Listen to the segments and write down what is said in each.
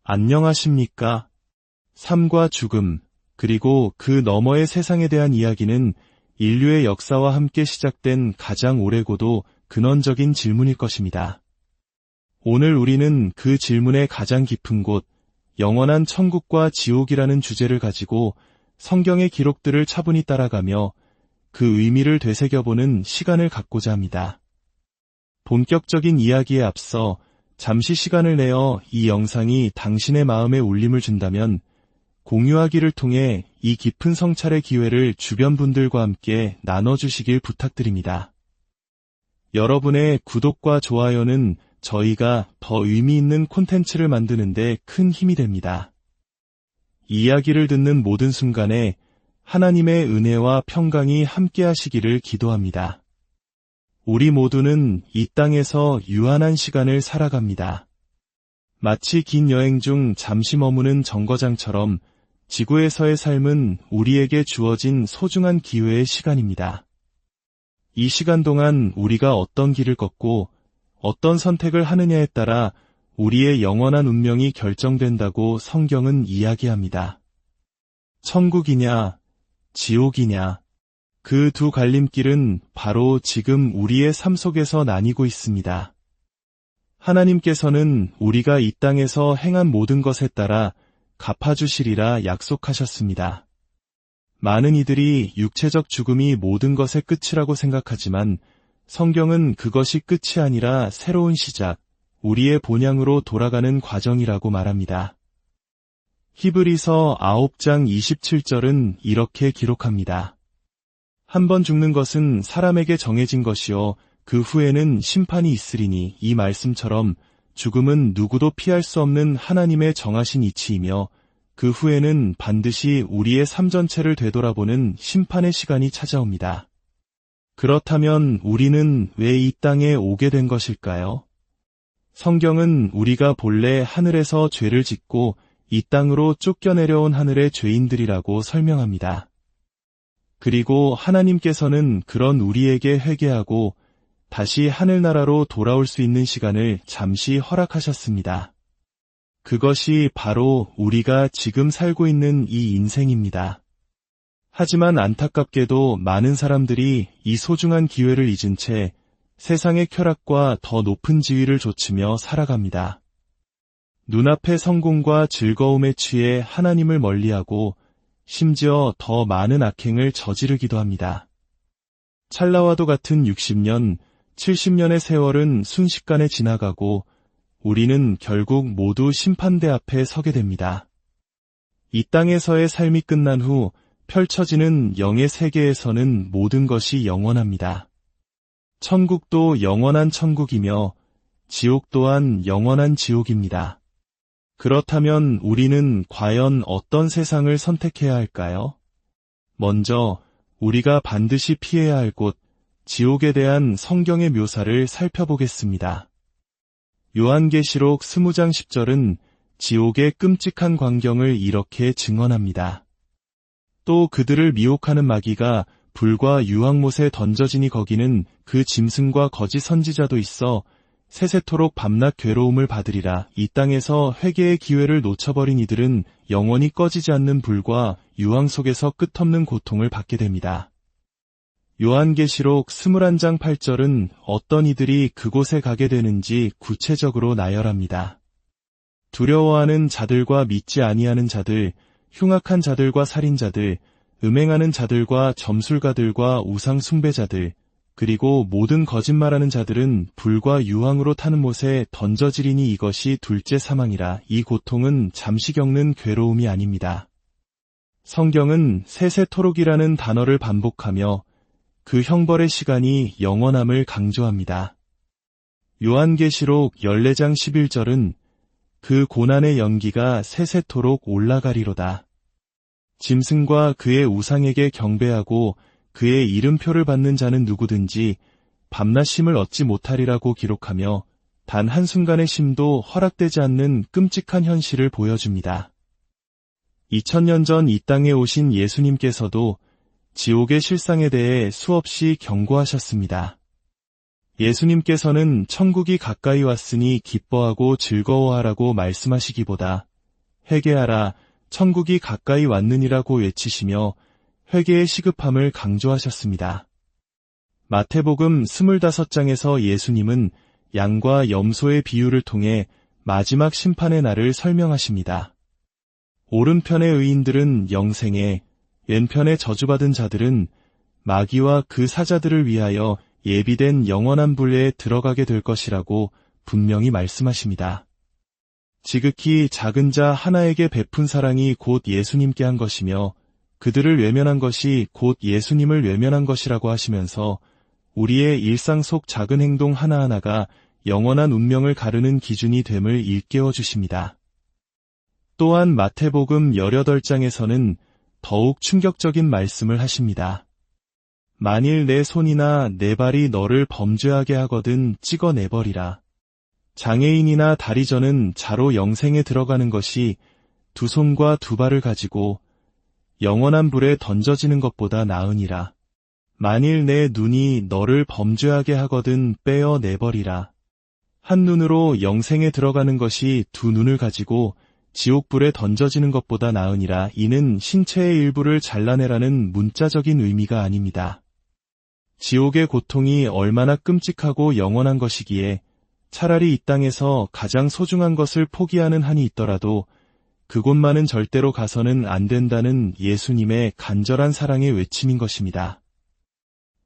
안녕하십니까? 삶과 죽음, 그리고 그 너머의 세상에 대한 이야기는 인류의 역사와 함께 시작된 가장 오래고도 근원적인 질문일 것입니다. 오늘 우리는 그 질문의 가장 깊은 곳, 영원한 천국과 지옥이라는 주제를 가지고 성경의 기록들을 차분히 따라가며 그 의미를 되새겨보는 시간을 갖고자 합니다. 본격적인 이야기에 앞서 잠시 시간을 내어 이 영상이 당신의 마음에 울림을 준다면 공유하기를 통해 이 깊은 성찰의 기회를 주변 분들과 함께 나눠주시길 부탁드립니다. 여러분의 구독과 좋아요는 저희가 더 의미 있는 콘텐츠를 만드는 데 큰 힘이 됩니다. 이야기를 듣는 모든 순간에 하나님의 은혜와 평강이 함께하시기를 기도합니다. 우리 모두는 이 땅에서 유한한 시간을 살아갑니다. 마치 긴 여행 중 잠시 머무는 정거장처럼 지구에서의 삶은 우리에게 주어진 소중한 기회의 시간입니다. 이 시간 동안 우리가 어떤 길을 걷고 어떤 선택을 하느냐에 따라 우리의 영원한 운명이 결정된다고 성경은 이야기합니다. 천국이냐, 지옥이냐, 그 두 갈림길은 바로 지금 우리의 삶 속에서 나뉘고 있습니다. 하나님께서는 우리가 이 땅에서 행한 모든 것에 따라 갚아주시리라 약속하셨습니다. 많은 이들이 육체적 죽음이 모든 것의 끝이라고 생각하지만 성경은 그것이 끝이 아니라 새로운 시작, 우리의 본향으로 돌아가는 과정이라고 말합니다. 히브리서 9장 27절은 이렇게 기록합니다. 한 번 죽는 것은 사람에게 정해진 것이요 그 후에는 심판이 있으리니 이 말씀처럼 죽음은 누구도 피할 수 없는 하나님의 정하신 이치이며 그 후에는 반드시 우리의 삶 전체를 되돌아보는 심판의 시간이 찾아옵니다. 그렇다면 우리는 왜 이 땅에 오게 된 것일까요? 성경은 우리가 본래 하늘에서 죄를 짓고 이 땅으로 쫓겨내려온 하늘의 죄인들이라고 설명합니다. 그리고 하나님께서는 그런 우리에게 회개하고 다시 하늘나라로 돌아올 수 있는 시간을 잠시 허락하셨습니다. 그것이 바로 우리가 지금 살고 있는 이 인생입니다. 하지만 안타깝게도 많은 사람들이 이 소중한 기회를 잊은 채 세상의 쾌락과 더 높은 지위를 좇으며 살아갑니다. 눈앞의 성공과 즐거움에 취해 하나님을 멀리하고 심지어 더 많은 악행을 저지르기도 합니다. 찰나와도 같은 60년, 70년의 세월은 순식간에 지나가고 우리는 결국 모두 심판대 앞에 서게 됩니다. 이 땅에서의 삶이 끝난 후 펼쳐지는 영의 세계에서는 모든 것이 영원합니다. 천국도 영원한 천국이며 지옥 또한 영원한 지옥입니다. 그렇다면 우리는 과연 어떤 세상을 선택해야 할까요? 먼저 우리가 반드시 피해야 할 곳, 지옥에 대한 성경의 묘사를 살펴보겠습니다. 요한계시록 20장 10절은 지옥의 끔찍한 광경을 이렇게 증언합니다. 또 그들을 미혹하는 마귀가 불과 유황못에 던져지니 거기는 그 짐승과 거짓 선지자도 있어 세세토록 밤낮 괴로움을 받으리라. 이 땅에서 회개의 기회를 놓쳐버린 이들은 영원히 꺼지지 않는 불과 유황 속에서 끝없는 고통을 받게 됩니다. 요한계시록 21장 8절은 어떤 이들이 그곳에 가게 되는지 구체적으로 나열합니다. 두려워하는 자들과 믿지 아니하는 자들, 흉악한 자들과 살인자들, 음행하는 자들과 점술가들과 우상 숭배자들, 그리고 모든 거짓말하는 자들은 불과 유황으로 타는 못에 던져지리니 이것이 둘째 사망이라. 이 고통은 잠시 겪는 괴로움이 아닙니다. 성경은 세세토록이라는 단어를 반복하며 그 형벌의 시간이 영원함을 강조합니다. 요한계시록 14장 11절은 그 고난의 연기가 세세토록 올라가리로다. 짐승과 그의 우상에게 경배하고 그의 이름표를 받는 자는 누구든지 밤낮 쉼을 얻지 못하리라고 기록하며 단 한순간의 쉼도 허락되지 않는 끔찍한 현실을 보여줍니다. 2000년 전 이 땅에 오신 예수님께서도 지옥의 실상에 대해 수없이 경고하셨습니다. 예수님께서는 천국이 가까이 왔으니 기뻐하고 즐거워하라고 말씀하시기보다 회개하라, 천국이 가까이 왔느니라고 외치시며 회개의 시급함을 강조하셨습니다. 마태복음 25장에서 예수님은 양과 염소의 비유를 통해 마지막 심판의 날을 설명하십니다. 오른편의 의인들은 영생에, 왼편에 저주받은 자들은 마귀와 그 사자들을 위하여 예비된 영원한 불에 들어가게 될 것이라고 분명히 말씀하십니다. 지극히 작은 자 하나에게 베푼 사랑이 곧 예수님께 한 것이며 그들을 외면한 것이 곧 예수님을 외면한 것이라고 하시면서 우리의 일상 속 작은 행동 하나하나가 영원한 운명을 가르는 기준이 됨을 일깨워 주십니다. 또한 마태복음 18장에서는 더욱 충격적인 말씀을 하십니다. 만일 내 손이나 내 발이 너를 범죄하게 하거든 찍어내버리라. 장애인이나 다리저는 자로 영생에 들어가는 것이 두 손과 두 발을 가지고 영원한 불에 던져지는 것보다 나으니라. 만일 내 눈이 너를 범죄하게 하거든 빼어내버리라. 한 눈으로 영생에 들어가는 것이 두 눈을 가지고 지옥불에 던져지는 것보다 나으니라. 이는 신체의 일부를 잘라내라는 문자적인 의미가 아닙니다. 지옥의 고통이 얼마나 끔찍하고 영원한 것이기에 차라리 이 땅에서 가장 소중한 것을 포기하는 한이 있더라도 그곳만은 절대로 가서는 안 된다는 예수님의 간절한 사랑의 외침인 것입니다.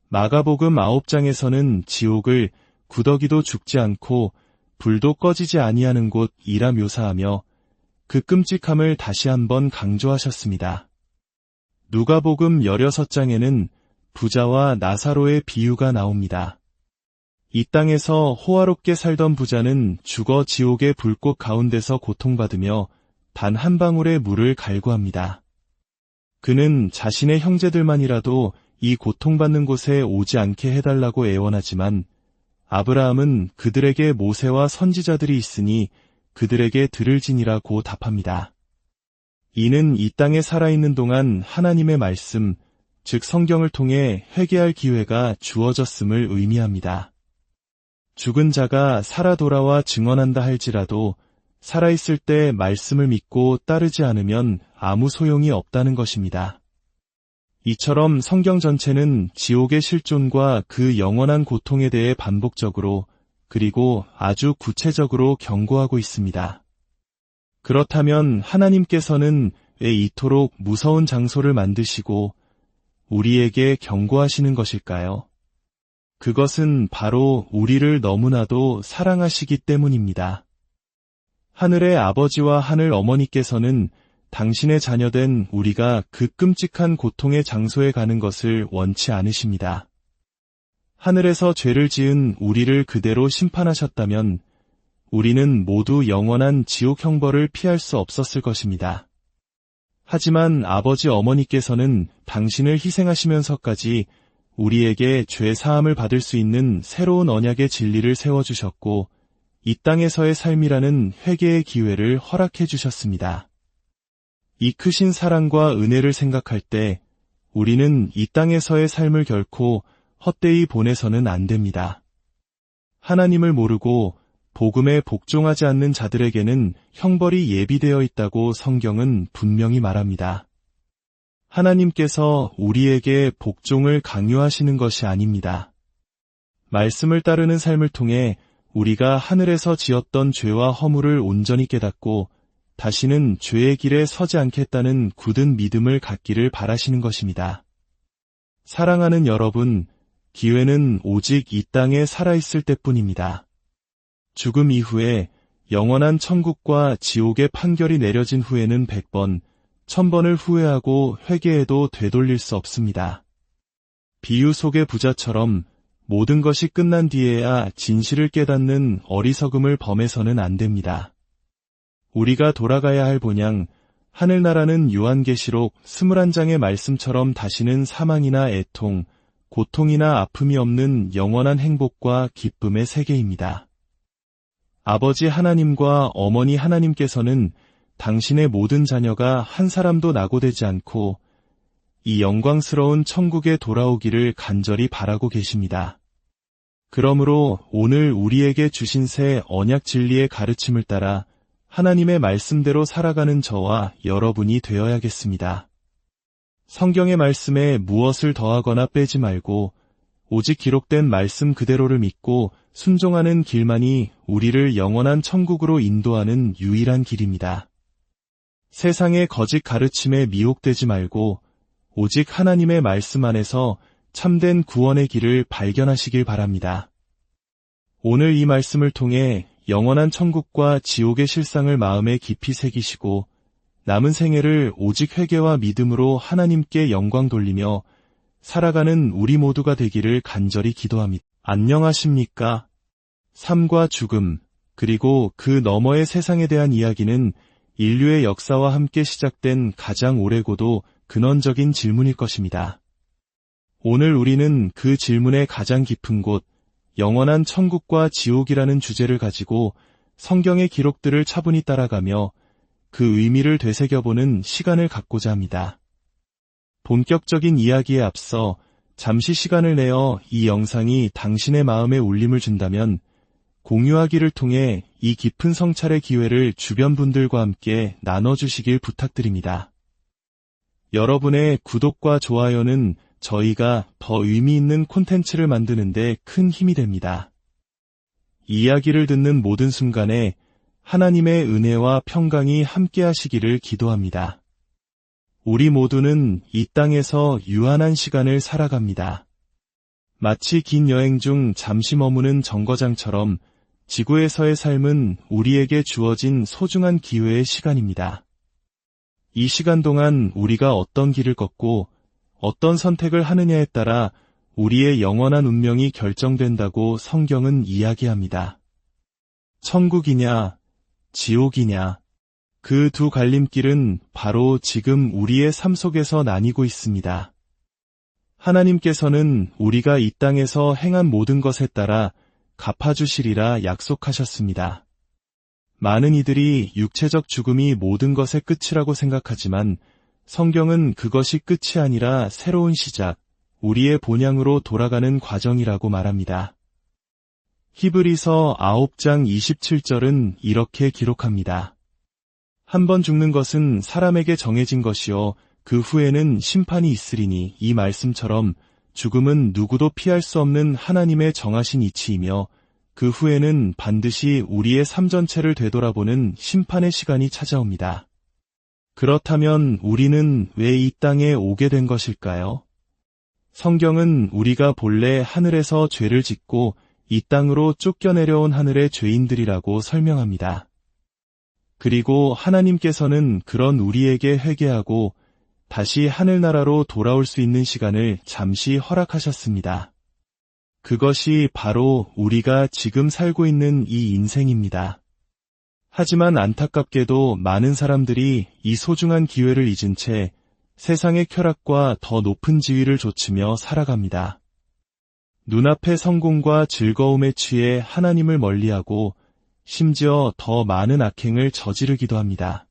마가복음 9장에서는 지옥을 구더기도 죽지 않고 불도 꺼지지 아니하는 곳이라 묘사하며 그 끔찍함을 다시 한번 강조하셨습니다. 누가복음 16장에는 부자와 나사로의 비유가 나옵니다. 이 땅에서 호화롭게 살던 부자는 죽어 지옥의 불꽃 가운데서 고통받으며 단 한 방울의 물을 갈구합니다. 그는 자신의 형제들만이라도 이 고통받는 곳에 오지 않게 해달라고 애원하지만 아브라함은 그들에게 모세와 선지자들이 있으니 그들에게 들을지니라고 답합니다. 이는 이 땅에 살아있는 동안 하나님의 말씀, 즉 성경을 통해 회개할 기회가 주어졌음을 의미합니다. 죽은 자가 살아 돌아와 증언한다 할지라도 살아있을 때 말씀을 믿고 따르지 않으면 아무 소용이 없다는 것입니다. 이처럼 성경 전체는 지옥의 실존과 그 영원한 고통에 대해 반복적으로 그리고 아주 구체적으로 경고하고 있습니다. 그렇다면 하나님께서는 왜 이토록 무서운 장소를 만드시고 우리에게 경고하시는 것일까요? 그것은 바로 우리를 너무나도 사랑하시기 때문입니다. 하늘의 아버지와 하늘 어머니께서는 당신의 자녀된 우리가 그 끔찍한 고통의 장소에 가는 것을 원치 않으십니다. 하늘에서 죄를 지은 우리를 그대로 심판하셨다면 우리는 모두 영원한 지옥 형벌을 피할 수 없었을 것입니다. 하지만 아버지 어머니께서는 당신을 희생하시면서까지 우리에게 죄 사함을 받을 수 있는 새로운 언약의 진리를 세워주셨고 이 땅에서의 삶이라는 회개의 기회를 허락해 주셨습니다. 이 크신 사랑과 은혜를 생각할 때 우리는 이 땅에서의 삶을 결코 헛되이 보내서는 안 됩니다. 하나님을 모르고 복음에 복종하지 않는 자들에게는 형벌이 예비되어 있다고 성경은 분명히 말합니다. 하나님께서 우리에게 복종을 강요하시는 것이 아닙니다. 말씀을 따르는 삶을 통해 우리가 하늘에서 지었던 죄와 허물을 온전히 깨닫고 다시는 죄의 길에 서지 않겠다는 굳은 믿음을 갖기를 바라시는 것입니다. 사랑하는 여러분, 기회는 오직 이 땅에 살아있을 때뿐입니다. 죽음 이후에 영원한 천국과 지옥의 판결이 내려진 후에는 100번, 1000번을 후회하고 회개해도 되돌릴 수 없습니다. 비유 속의 부자처럼 모든 것이 끝난 뒤에야 진실을 깨닫는 어리석음을 범해서는 안 됩니다. 우리가 돌아가야 할 본향, 하늘나라는 요한계시록 21장의 말씀처럼 다시는 사망이나 애통, 고통이나 아픔이 없는 영원한 행복과 기쁨의 세계입니다. 아버지 하나님과 어머니 하나님께서는 당신의 모든 자녀가 한 사람도 낙오되지 않고 이 영광스러운 천국에 돌아오기를 간절히 바라고 계십니다. 그러므로 오늘 우리에게 주신 새 언약 진리의 가르침을 따라 하나님의 말씀대로 살아가는 저와 여러분이 되어야겠습니다. 성경의 말씀에 무엇을 더하거나 빼지 말고 오직 기록된 말씀 그대로를 믿고 순종하는 길만이 우리를 영원한 천국으로 인도하는 유일한 길입니다. 세상의 거짓 가르침에 미혹되지 말고 오직 하나님의 말씀 안에서 참된 구원의 길을 발견하시길 바랍니다. 오늘 이 말씀을 통해 영원한 천국과 지옥의 실상을 마음에 깊이 새기시고 남은 생애를 오직 회개와 믿음으로 하나님께 영광 돌리며 살아가는 우리 모두가 되기를 간절히 기도합니다. 안녕하십니까? 삶과 죽음, 그리고 그 너머의 세상에 대한 이야기는 인류의 역사와 함께 시작된 가장 오래고도 근원적인 질문일 것입니다. 오늘 우리는 그 질문의 가장 깊은 곳, 영원한 천국과 지옥이라는 주제를 가지고 성경의 기록들을 차분히 따라가며 그 의미를 되새겨보는 시간을 갖고자 합니다. 본격적인 이야기에 앞서 잠시 시간을 내어 이 영상이 당신의 마음에 울림을 준다면 공유하기를 통해 이 깊은 성찰의 기회를 주변 분들과 함께 나눠주시길 부탁드립니다. 여러분의 구독과 좋아요는 저희가 더 의미 있는 콘텐츠를 만드는데 큰 힘이 됩니다. 이야기를 듣는 모든 순간에 하나님의 은혜와 평강이 함께 하시기를 기도합니다. 우리 모두는 이 땅에서 유한한 시간을 살아갑니다. 마치 긴 여행 중 잠시 머무는 정거장처럼 지구에서의 삶은 우리에게 주어진 소중한 기회의 시간입니다. 이 시간 동안 우리가 어떤 길을 걷고 어떤 선택을 하느냐에 따라 우리의 영원한 운명이 결정된다고 성경은 이야기합니다. 천국이냐, 지옥이냐, 그 두 갈림길은 바로 지금 우리의 삶 속에서 나뉘고 있습니다. 하나님께서는 우리가 이 땅에서 행한 모든 것에 따라 갚아주시리라 약속하셨습니다. 많은 이들이 육체적 죽음이 모든 것의 끝이라고 생각하지만 성경은 그것이 끝이 아니라 새로운 시작, 우리의 본향으로 돌아가는 과정이라고 말합니다. 히브리서 9장 27절은 이렇게 기록합니다. 한 번 죽는 것은 사람에게 정해진 것이요 그 후에는 심판이 있으리니 이 말씀처럼 죽음은 누구도 피할 수 없는 하나님의 정하신 이치이며 그 후에는 반드시 우리의 삶 전체를 되돌아보는 심판의 시간이 찾아옵니다. 그렇다면 우리는 왜 이 땅에 오게 된 것일까요? 성경은 우리가 본래 하늘에서 죄를 짓고 이 땅으로 쫓겨내려온 하늘의 죄인들이라고 설명합니다. 그리고 하나님께서는 그런 우리에게 회개하고 다시 하늘나라로 돌아올 수 있는 시간을 잠시 허락하셨습니다. 그것이 바로 우리가 지금 살고 있는 이 인생입니다. 하지만 안타깝게도 많은 사람들이 이 소중한 기회를 잊은 채 세상의 쾌락과 더 높은 지위를 좇으며 살아갑니다. 눈앞의 성공과 즐거움에 취해 하나님을 멀리하고 심지어 더 많은 악행을 저지르기도 합니다.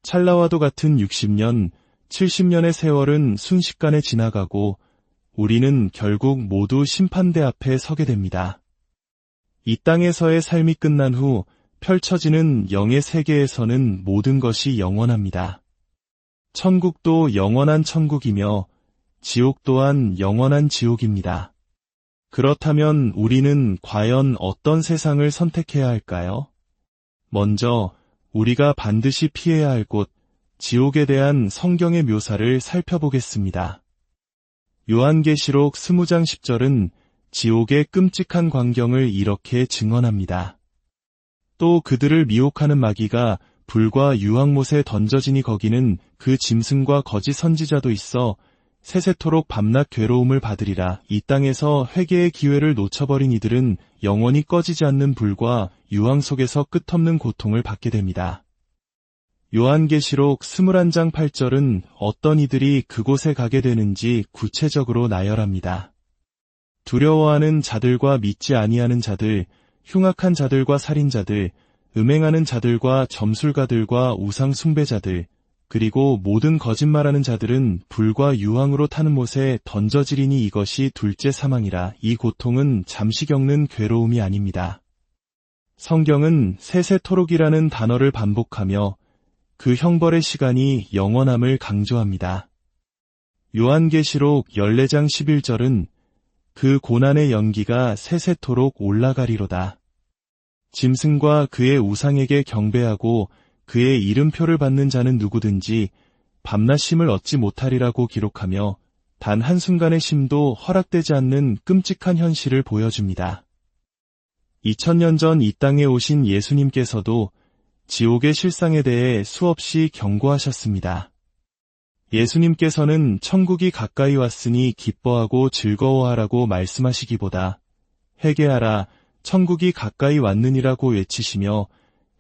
찰나와도 같은 60년, 70년의 세월은 순식간에 지나가고 우리는 결국 모두 심판대 앞에 서게 됩니다. 이 땅에서의 삶이 끝난 후 펼쳐지는 영의 세계에서는 모든 것이 영원합니다. 천국도 영원한 천국이며 지옥 또한 영원한 지옥입니다. 그렇다면 우리는 과연 어떤 세상을 선택해야 할까요? 먼저 우리가 반드시 피해야 할 곳, 지옥에 대한 성경의 묘사를 살펴보겠습니다. 요한계시록 20장 10절은 지옥의 끔찍한 광경을 이렇게 증언합니다. 또 그들을 미혹하는 마귀가 불과 유황못에 던져지니 거기는 그 짐승과 거짓 선지자도 있어 세세토록 밤낮 괴로움을 받으리라. 이 땅에서 회개의 기회를 놓쳐버린 이들은 영원히 꺼지지 않는 불과 유황 속에서 끝없는 고통을 받게 됩니다. 요한계시록 21장 8절은 어떤 이들이 그곳에 가게 되는지 구체적으로 나열합니다. 두려워하는 자들과 믿지 아니하는 자들, 흉악한 자들과 살인자들, 음행하는 자들과 점술가들과 우상 숭배자들, 그리고 모든 거짓말하는 자들은 불과 유황으로 타는 못에 던져지리니 이것이 둘째 사망이라. 이 고통은 잠시 겪는 괴로움이 아닙니다. 성경은 세세토록이라는 단어를 반복하며 그 형벌의 시간이 영원함을 강조합니다. 요한계시록 14장 11절은 그 고난의 연기가 세세토록 올라가리로다. 짐승과 그의 우상에게 경배하고 그의 이름표를 받는 자는 누구든지 밤낮 쉼을 얻지 못하리라고 기록하며 단 한순간의 쉼도 허락되지 않는 끔찍한 현실을 보여줍니다. 2000년 전 이 땅에 오신 예수님께서도 지옥의 실상에 대해 수없이 경고하셨습니다. 예수님께서는 천국이 가까이 왔으니 기뻐하고 즐거워하라고 말씀하시기보다 회개하라, 천국이 가까이 왔느니라고 외치시며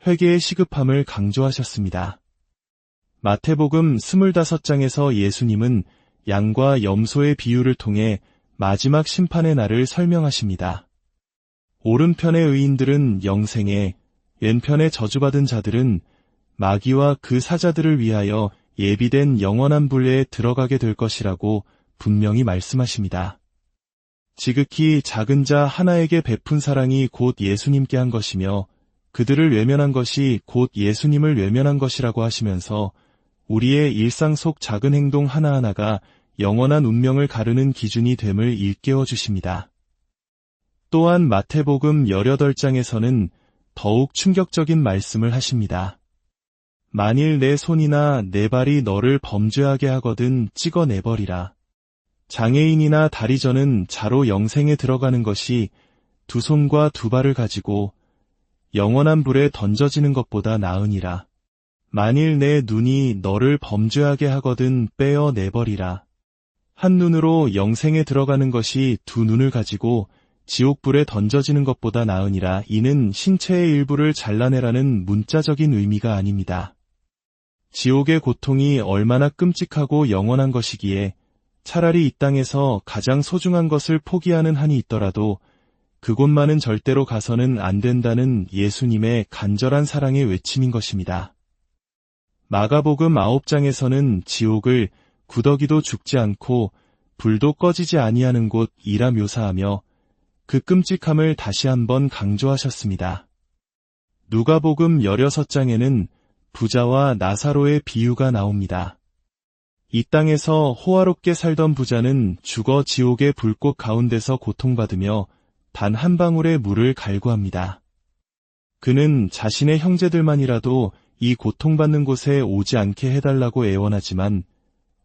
회개의 시급함을 강조하셨습니다. 마태복음 25장에서 예수님은 양과 염소의 비유를 통해 마지막 심판의 날을 설명하십니다. 오른편의 의인들은 영생에, 왼편에 저주받은 자들은 마귀와 그 사자들을 위하여 예비된 영원한 불에 들어가게 될 것이라고 분명히 말씀하십니다. 지극히 작은 자 하나에게 베푼 사랑이 곧 예수님께 한 것이며 그들을 외면한 것이 곧 예수님을 외면한 것이라고 하시면서 우리의 일상 속 작은 행동 하나하나가 영원한 운명을 가르는 기준이 됨을 일깨워 주십니다. 또한 마태복음 18장에서는 더욱 충격적인 말씀을 하십니다. 만일 내 손이나 내 발이 너를 범죄하게 하거든 찍어내버리라. 장애인이나 다리저는 자로 영생에 들어가는 것이 두 손과 두 발을 가지고 영원한 불에 던져지는 것보다 나으니라. 만일 내 눈이 너를 범죄하게 하거든 빼어내버리라. 한 눈으로 영생에 들어가는 것이 두 눈을 가지고 지옥불에 던져지는 것보다 나으니라. 이는 신체의 일부를 잘라내라는 문자적인 의미가 아닙니다. 지옥의 고통이 얼마나 끔찍하고 영원한 것이기에 차라리 이 땅에서 가장 소중한 것을 포기하는 한이 있더라도 그곳만은 절대로 가서는 안 된다는 예수님의 간절한 사랑의 외침인 것입니다. 마가복음 9장에서는 지옥을 구더기도 죽지 않고 불도 꺼지지 아니하는 곳이라 묘사하며 그 끔찍함을 다시 한번 강조하셨습니다. 누가복음 16장에는 부자와 나사로의 비유가 나옵니다. 이 땅에서 호화롭게 살던 부자는 죽어 지옥의 불꽃 가운데서 고통받으며 단 한 방울의 물을 갈구합니다. 그는 자신의 형제들만이라도 이 고통받는 곳에 오지 않게 해달라고 애원하지만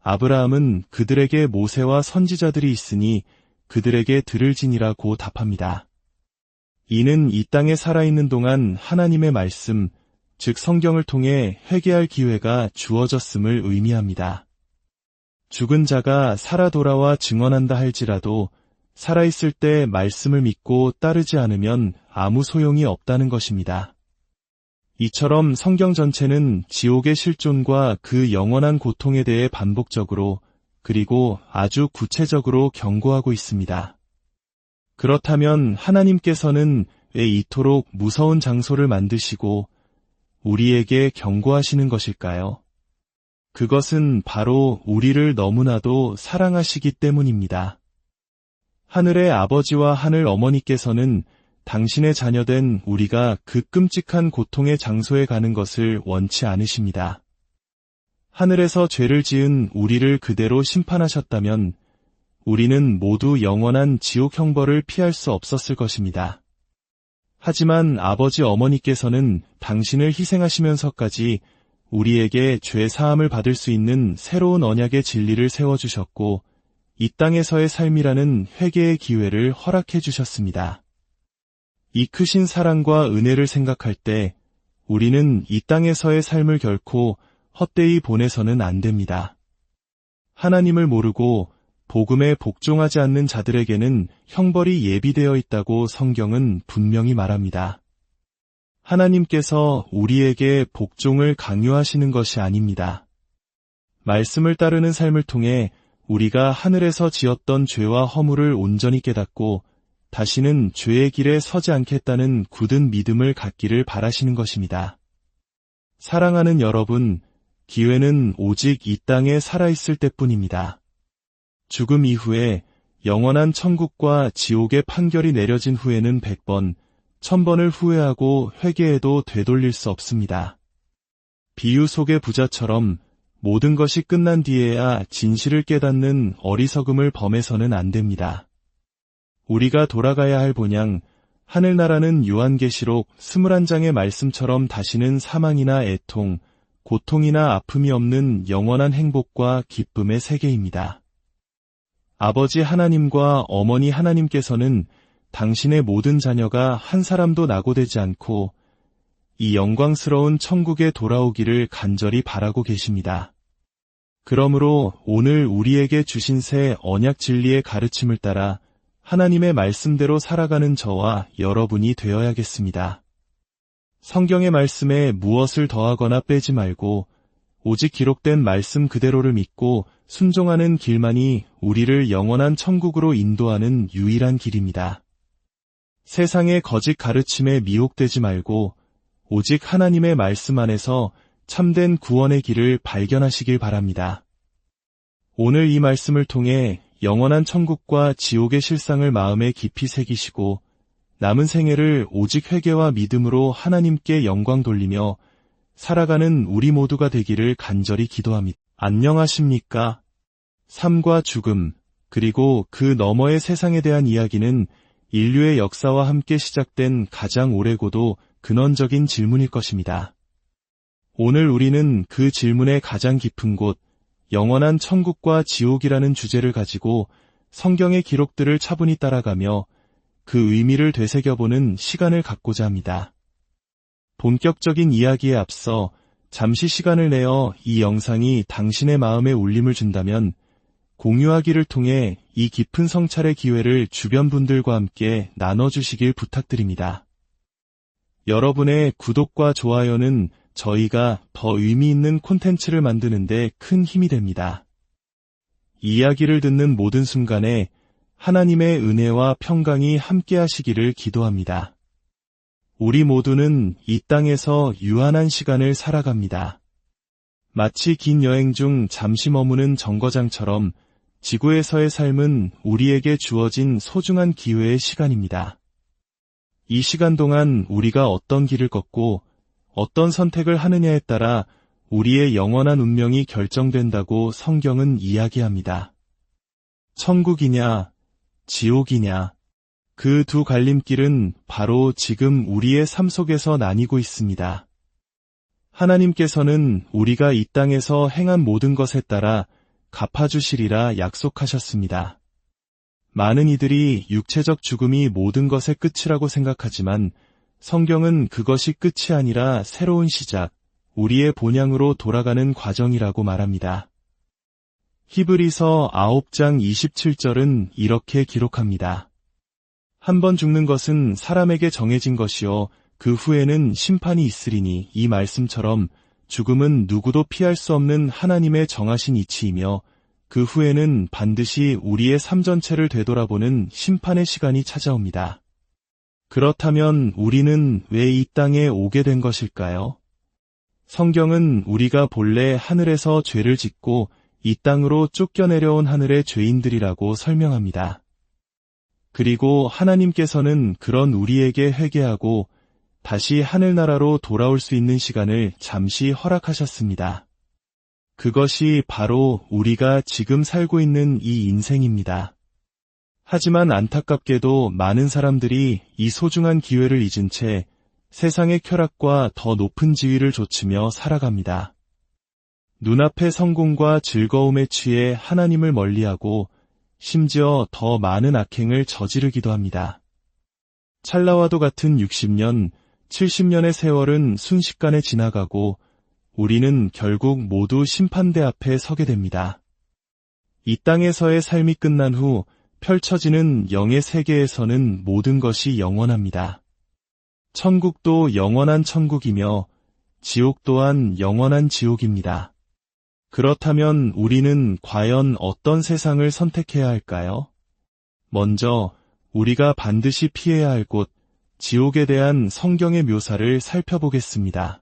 아브라함은 그들에게 모세와 선지자들이 있으니 그들에게 들을지니라고 답합니다. 이는 이 땅에 살아있는 동안 하나님의 말씀, 즉 성경을 통해 회개할 기회가 주어졌음을 의미합니다. 죽은 자가 살아 돌아와 증언한다 할지라도 살아있을 때 말씀을 믿고 따르지 않으면 아무 소용이 없다는 것입니다. 이처럼 성경 전체는 지옥의 실존과 그 영원한 고통에 대해 반복적으로 그리고 아주 구체적으로 경고하고 있습니다. 그렇다면 하나님께서는 왜 이토록 무서운 장소를 만드시고 우리에게 경고하시는 것일까요? 그것은 바로 우리를 너무나도 사랑하시기 때문입니다. 하늘의 아버지와 하늘 어머니께서는 당신의 자녀된 우리가 그 끔찍한 고통의 장소에 가는 것을 원치 않으십니다. 하늘에서 죄를 지은 우리를 그대로 심판하셨다면 우리는 모두 영원한 지옥 형벌을 피할 수 없었을 것입니다. 하지만 아버지 어머니께서는 당신을 희생하시면서까지 우리에게 죄 사함을 받을 수 있는 새로운 언약의 진리를 세워주셨고 이 땅에서의 삶이라는 회개의 기회를 허락해 주셨습니다. 이 크신 사랑과 은혜를 생각할 때 우리는 이 땅에서의 삶을 결코 헛되이 보내서는 안 됩니다. 하나님을 모르고 복음에 복종하지 않는 자들에게는 형벌이 예비되어 있다고 성경은 분명히 말합니다. 하나님께서 우리에게 복종을 강요하시는 것이 아닙니다. 말씀을 따르는 삶을 통해 우리가 하늘에서 지었던 죄와 허물을 온전히 깨닫고 다시는 죄의 길에 서지 않겠다는 굳은 믿음을 갖기를 바라시는 것입니다. 사랑하는 여러분, 기회는 오직 이 땅에 살아있을 때뿐입니다. 죽음 이후에 영원한 천국과 지옥의 판결이 내려진 후에는 100번, 1000번을 후회하고 회개해도 되돌릴 수 없습니다. 비유 속의 부자처럼 모든 것이 끝난 뒤에야 진실을 깨닫는 어리석음을 범해서는 안 됩니다. 우리가 돌아가야 할 본향, 하늘나라는 요한계시록 21장의 말씀처럼 다시는 사망이나 애통, 고통이나 아픔이 없는 영원한 행복과 기쁨의 세계입니다. 아버지 하나님과 어머니 하나님께서는 당신의 모든 자녀가 한 사람도 낙오되지 않고 이 영광스러운 천국에 돌아오기를 간절히 바라고 계십니다. 그러므로 오늘 우리에게 주신 새 언약 진리의 가르침을 따라 하나님의 말씀대로 살아가는 저와 여러분이 되어야겠습니다. 성경의 말씀에 무엇을 더하거나 빼지 말고 오직 기록된 말씀 그대로를 믿고 순종하는 길만이 우리를 영원한 천국으로 인도하는 유일한 길입니다. 세상의 거짓 가르침에 미혹되지 말고 오직 하나님의 말씀 안에서 참된 구원의 길을 발견하시길 바랍니다. 오늘 이 말씀을 통해 영원한 천국과 지옥의 실상을 마음에 깊이 새기시고 남은 생애를 오직 회개와 믿음으로 하나님께 영광 돌리며 살아가는 우리 모두가 되기를 간절히 기도합니다. 안녕하십니까? 삶과 죽음, 그리고 그 너머의 세상에 대한 이야기는 인류의 역사와 함께 시작된 가장 오래고도 근원적인 질문일 것입니다. 오늘 우리는 그 질문의 가장 깊은 곳, 영원한 천국과 지옥이라는 주제를 가지고 성경의 기록들을 차분히 따라가며 그 의미를 되새겨보는 시간을 갖고자 합니다. 본격적인 이야기에 앞서 잠시 시간을 내어 이 영상이 당신의 마음에 울림을 준다면 공유하기를 통해 이 깊은 성찰의 기회를 주변 분들과 함께 나눠주시길 부탁드립니다. 여러분의 구독과 좋아요는 저희가 더 의미 있는 콘텐츠를 만드는데 큰 힘이 됩니다. 이야기를 듣는 모든 순간에 하나님의 은혜와 평강이 함께하시기를 기도합니다. 우리 모두는 이 땅에서 유한한 시간을 살아갑니다. 마치 긴 여행 중 잠시 머무는 정거장처럼 지구에서의 삶은 우리에게 주어진 소중한 기회의 시간입니다. 이 시간 동안 우리가 어떤 길을 걷고 어떤 선택을 하느냐에 따라 우리의 영원한 운명이 결정된다고 성경은 이야기합니다. 천국이냐, 지옥이냐, 그 두 갈림길은 바로 지금 우리의 삶 속에서 나뉘고 있습니다. 하나님께서는 우리가 이 땅에서 행한 모든 것에 따라 갚아주시리라 약속하셨습니다. 많은 이들이 육체적 죽음이 모든 것의 끝이라고 생각하지만 성경은 그것이 끝이 아니라 새로운 시작, 우리의 본향으로 돌아가는 과정이라고 말합니다. 히브리서 9장 27절은 이렇게 기록합니다. 한 번 죽는 것은 사람에게 정해진 것이요 그 후에는 심판이 있으리니 이 말씀처럼 죽음은 누구도 피할 수 없는 하나님의 정하신 이치이며 그 후에는 반드시 우리의 삶 전체를 되돌아보는 심판의 시간이 찾아옵니다. 그렇다면 우리는 왜 이 땅에 오게 된 것일까요? 성경은 우리가 본래 하늘에서 죄를 짓고 이 땅으로 쫓겨내려온 하늘의 죄인들이라고 설명합니다. 그리고 하나님께서는 그런 우리에게 회개하고 다시 하늘나라로 돌아올 수 있는 시간을 잠시 허락하셨습니다. 그것이 바로 우리가 지금 살고 있는 이 인생입니다. 하지만 안타깝게도 많은 사람들이 이 소중한 기회를 잊은 채 세상의 쾌락과 더 높은 지위를 좇으며 살아갑니다. 눈앞의 성공과 즐거움에 취해 하나님을 멀리하고 심지어 더 많은 악행을 저지르기도 합니다. 찰나와도 같은 60년, 70년의 세월은 순식간에 지나가고 우리는 결국 모두 심판대 앞에 서게 됩니다. 이 땅에서의 삶이 끝난 후 펼쳐지는 영의 세계에서는 모든 것이 영원합니다. 천국도 영원한 천국이며 지옥 또한 영원한 지옥입니다. 그렇다면 우리는 과연 어떤 세상을 선택해야 할까요? 먼저 우리가 반드시 피해야 할 곳, 지옥에 대한 성경의 묘사를 살펴보겠습니다.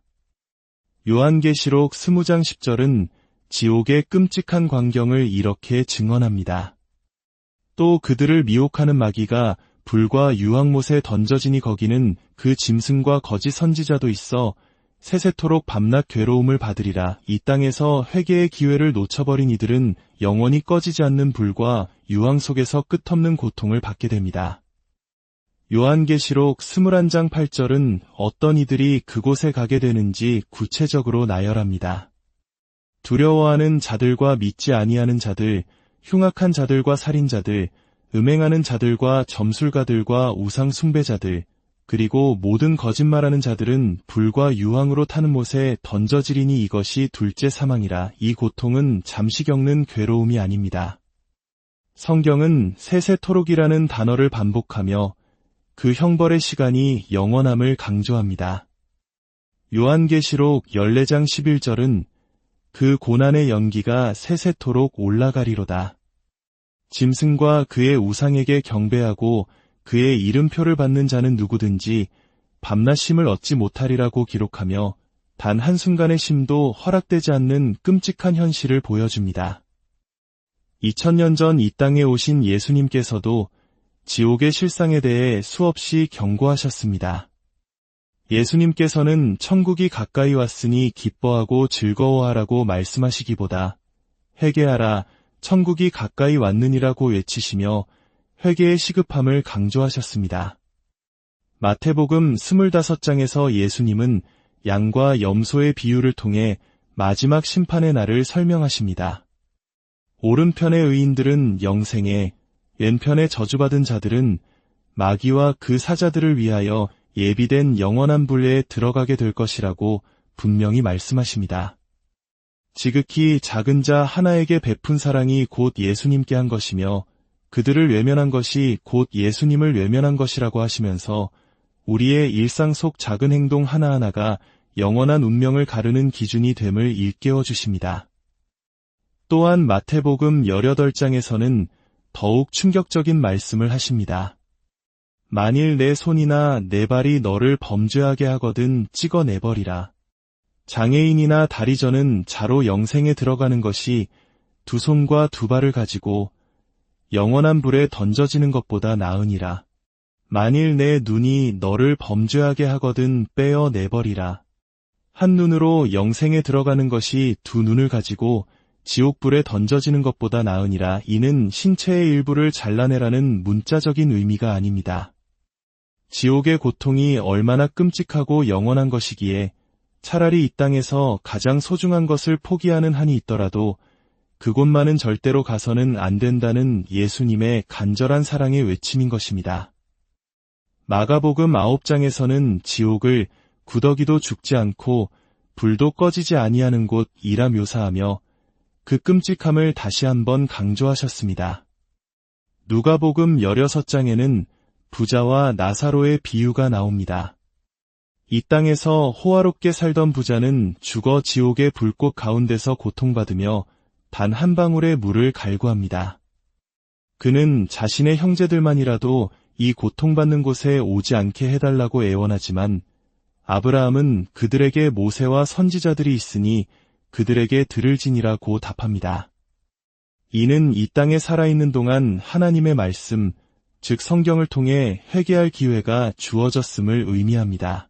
요한계시록 20장 10절은 지옥의 끔찍한 광경을 이렇게 증언합니다. 또 그들을 미혹하는 마귀가 불과 유황못에 던져지니 거기는 그 짐승과 거짓 선지자도 있어 세세토록 밤낮 괴로움을 받으리라. 이 땅에서 회개의 기회를 놓쳐버린 이들은 영원히 꺼지지 않는 불과 유황 속에서 끝없는 고통을 받게 됩니다. 요한계시록 21장 8절은 어떤 이들이 그곳에 가게 되는지 구체적으로 나열합니다. 두려워하는 자들과 믿지 아니하는 자들, 흉악한 자들과 살인자들, 음행하는 자들과 점술가들과 우상 숭배자들, 그리고 모든 거짓말하는 자들은 불과 유황으로 타는 못에 던져지리니 이것이 둘째 사망이라. 이 고통은 잠시 겪는 괴로움이 아닙니다. 성경은 세세토록이라는 단어를 반복하며 그 형벌의 시간이 영원함을 강조합니다. 요한계시록 14장 11절은 그 고난의 연기가 세세토록 올라가리로다. 짐승과 그의 우상에게 경배하고 그의 이름표를 받는 자는 누구든지 밤낮 쉼을 얻지 못하리라고 기록하며 단 한순간의 쉼도 허락되지 않는 끔찍한 현실을 보여줍니다. 2000년 전 이 땅에 오신 예수님께서도 지옥의 실상에 대해 수없이 경고하셨습니다. 예수님께서는 천국이 가까이 왔으니 기뻐하고 즐거워하라고 말씀하시기보다 회개하라, 천국이 가까이 왔느니라고 외치시며 회개의 시급함을 강조하셨습니다. 마태복음 25장에서 예수님은 양과 염소의 비유를 통해 마지막 심판의 날을 설명하십니다. 오른편의 의인들은 영생에, 왼편에 저주받은 자들은 마귀와 그 사자들을 위하여 예비된 영원한 불에 들어가게 될 것이라고 분명히 말씀하십니다. 지극히 작은 자 하나에게 베푼 사랑이 곧 예수님께 한 것이며 그들을 외면한 것이 곧 예수님을 외면한 것이라고 하시면서 우리의 일상 속 작은 행동 하나하나가 영원한 운명을 가르는 기준이 됨을 일깨워 주십니다. 또한 마태복음 18장에서는 더욱 충격적인 말씀을 하십니다. 만일 내 손이나 내 발이 너를 범죄하게 하거든 찍어내버리라. 장애인이나 다리저는 자로 영생에 들어가는 것이 두 손과 두 발을 가지고 영원한 불에 던져지는 것보다 나으니라. 만일 내 눈이 너를 범죄하게 하거든 빼어내버리라. 한 눈으로 영생에 들어가는 것이 두 눈을 가지고 지옥불에 던져지는 것보다 나으니라. 이는 신체의 일부를 잘라내라는 문자적인 의미가 아닙니다. 지옥의 고통이 얼마나 끔찍하고 영원한 것이기에 차라리 이 땅에서 가장 소중한 것을 포기하는 한이 있더라도 그곳만은 절대로 가서는 안 된다는 예수님의 간절한 사랑의 외침인 것입니다. 마가복음 9장에서는 지옥을 구더기도 죽지 않고 불도 꺼지지 아니하는 곳이라 묘사하며 그 끔찍함을 다시 한번 강조하셨습니다. 누가복음 16장에는 부자와 나사로의 비유가 나옵니다. 이 땅에서 호화롭게 살던 부자는 죽어 지옥의 불꽃 가운데서 고통받으며 단 한 방울의 물을 갈구합니다. 그는 자신의 형제들만이라도 이 고통받는 곳에 오지 않게 해달라고 애원하지만 아브라함은 그들에게 모세와 선지자들이 있으니 그들에게 들을지니라고 답합니다. 이는 이 땅에 살아있는 동안 하나님의 말씀, 즉 성경을 통해 회개할 기회가 주어졌음을 의미합니다.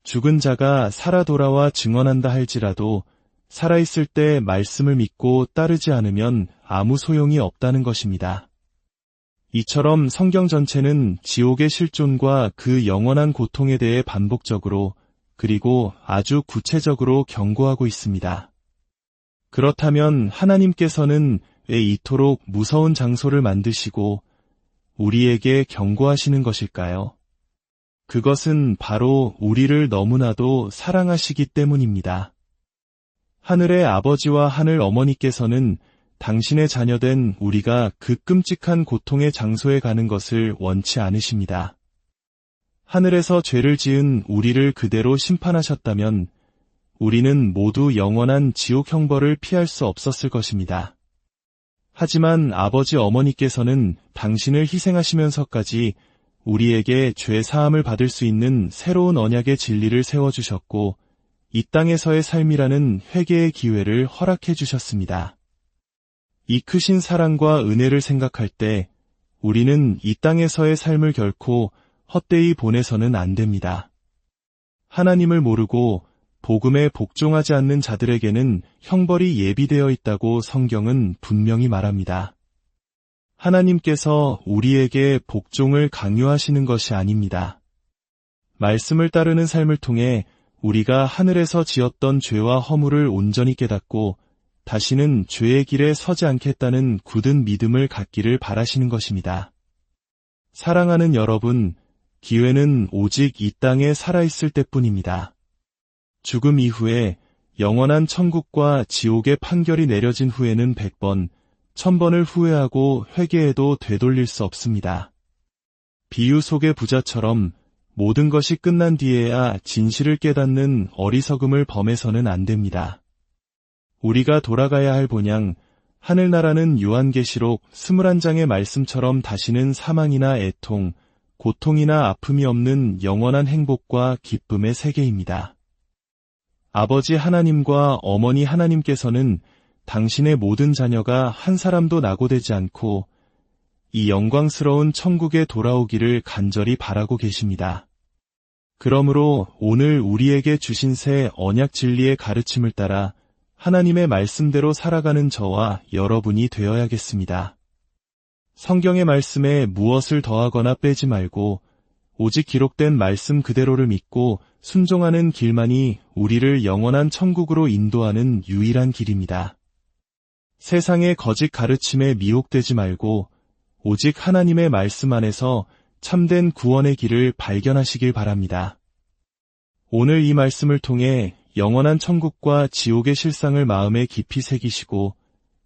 죽은 자가 살아 돌아와 증언한다 할지라도 살아있을 때 말씀을 믿고 따르지 않으면 아무 소용이 없다는 것입니다. 이처럼 성경 전체는 지옥의 실존과 그 영원한 고통에 대해 반복적으로 그리고 아주 구체적으로 경고하고 있습니다. 그렇다면 하나님께서는 왜 이토록 무서운 장소를 만드시고 우리에게 경고하시는 것일까요? 그것은 바로 우리를 너무나도 사랑하시기 때문입니다. 하늘의 아버지와 하늘 어머니께서는 당신의 자녀된 우리가 그 끔찍한 고통의 장소에 가는 것을 원치 않으십니다. 하늘에서 죄를 지은 우리를 그대로 심판하셨다면 우리는 모두 영원한 지옥 형벌을 피할 수 없었을 것입니다. 하지만 아버지 어머니께서는 당신을 희생하시면서까지 우리에게 죄 사함을 받을 수 있는 새로운 언약의 진리를 세워주셨고 이 땅에서의 삶이라는 회개의 기회를 허락해 주셨습니다. 이 크신 사랑과 은혜를 생각할 때 우리는 이 땅에서의 삶을 결코 헛되이 보내서는 안 됩니다. 하나님을 모르고 복음에 복종하지 않는 자들에게는 형벌이 예비되어 있다고 성경은 분명히 말합니다. 하나님께서 우리에게 복종을 강요하시는 것이 아닙니다. 말씀을 따르는 삶을 통해 우리가 하늘에서 지었던 죄와 허물을 온전히 깨닫고 다시는 죄의 길에 서지 않겠다는 굳은 믿음을 갖기를 바라시는 것입니다. 사랑하는 여러분, 기회는 오직 이 땅에 살아있을 때뿐입니다. 죽음 이후에 영원한 천국과 지옥의 판결이 내려진 후에는 100번, 1000번을 후회하고 회개해도 되돌릴 수 없습니다. 비유 속의 부자처럼 모든 것이 끝난 뒤에야 진실을 깨닫는 어리석음을 범해서는 안 됩니다. 우리가 돌아가야 할 본향, 하늘나라는 요한계시록 21장의 말씀처럼 다시는 사망이나 애통, 고통이나 아픔이 없는 영원한 행복과 기쁨의 세계입니다. 아버지 하나님과 어머니 하나님께서는 당신의 모든 자녀가 한 사람도 낙오되지 않고 이 영광스러운 천국에 돌아오기를 간절히 바라고 계십니다. 그러므로 오늘 우리에게 주신 새 언약 진리의 가르침을 따라 하나님의 말씀대로 살아가는 저와 여러분이 되어야겠습니다. 성경의 말씀에 무엇을 더하거나 빼지 말고 오직 기록된 말씀 그대로를 믿고 순종하는 길만이 우리를 영원한 천국으로 인도하는 유일한 길입니다. 세상의 거짓 가르침에 미혹되지 말고 오직 하나님의 말씀 안에서 참된 구원의 길을 발견하시길 바랍니다. 오늘 이 말씀을 통해 영원한 천국과 지옥의 실상을 마음에 깊이 새기시고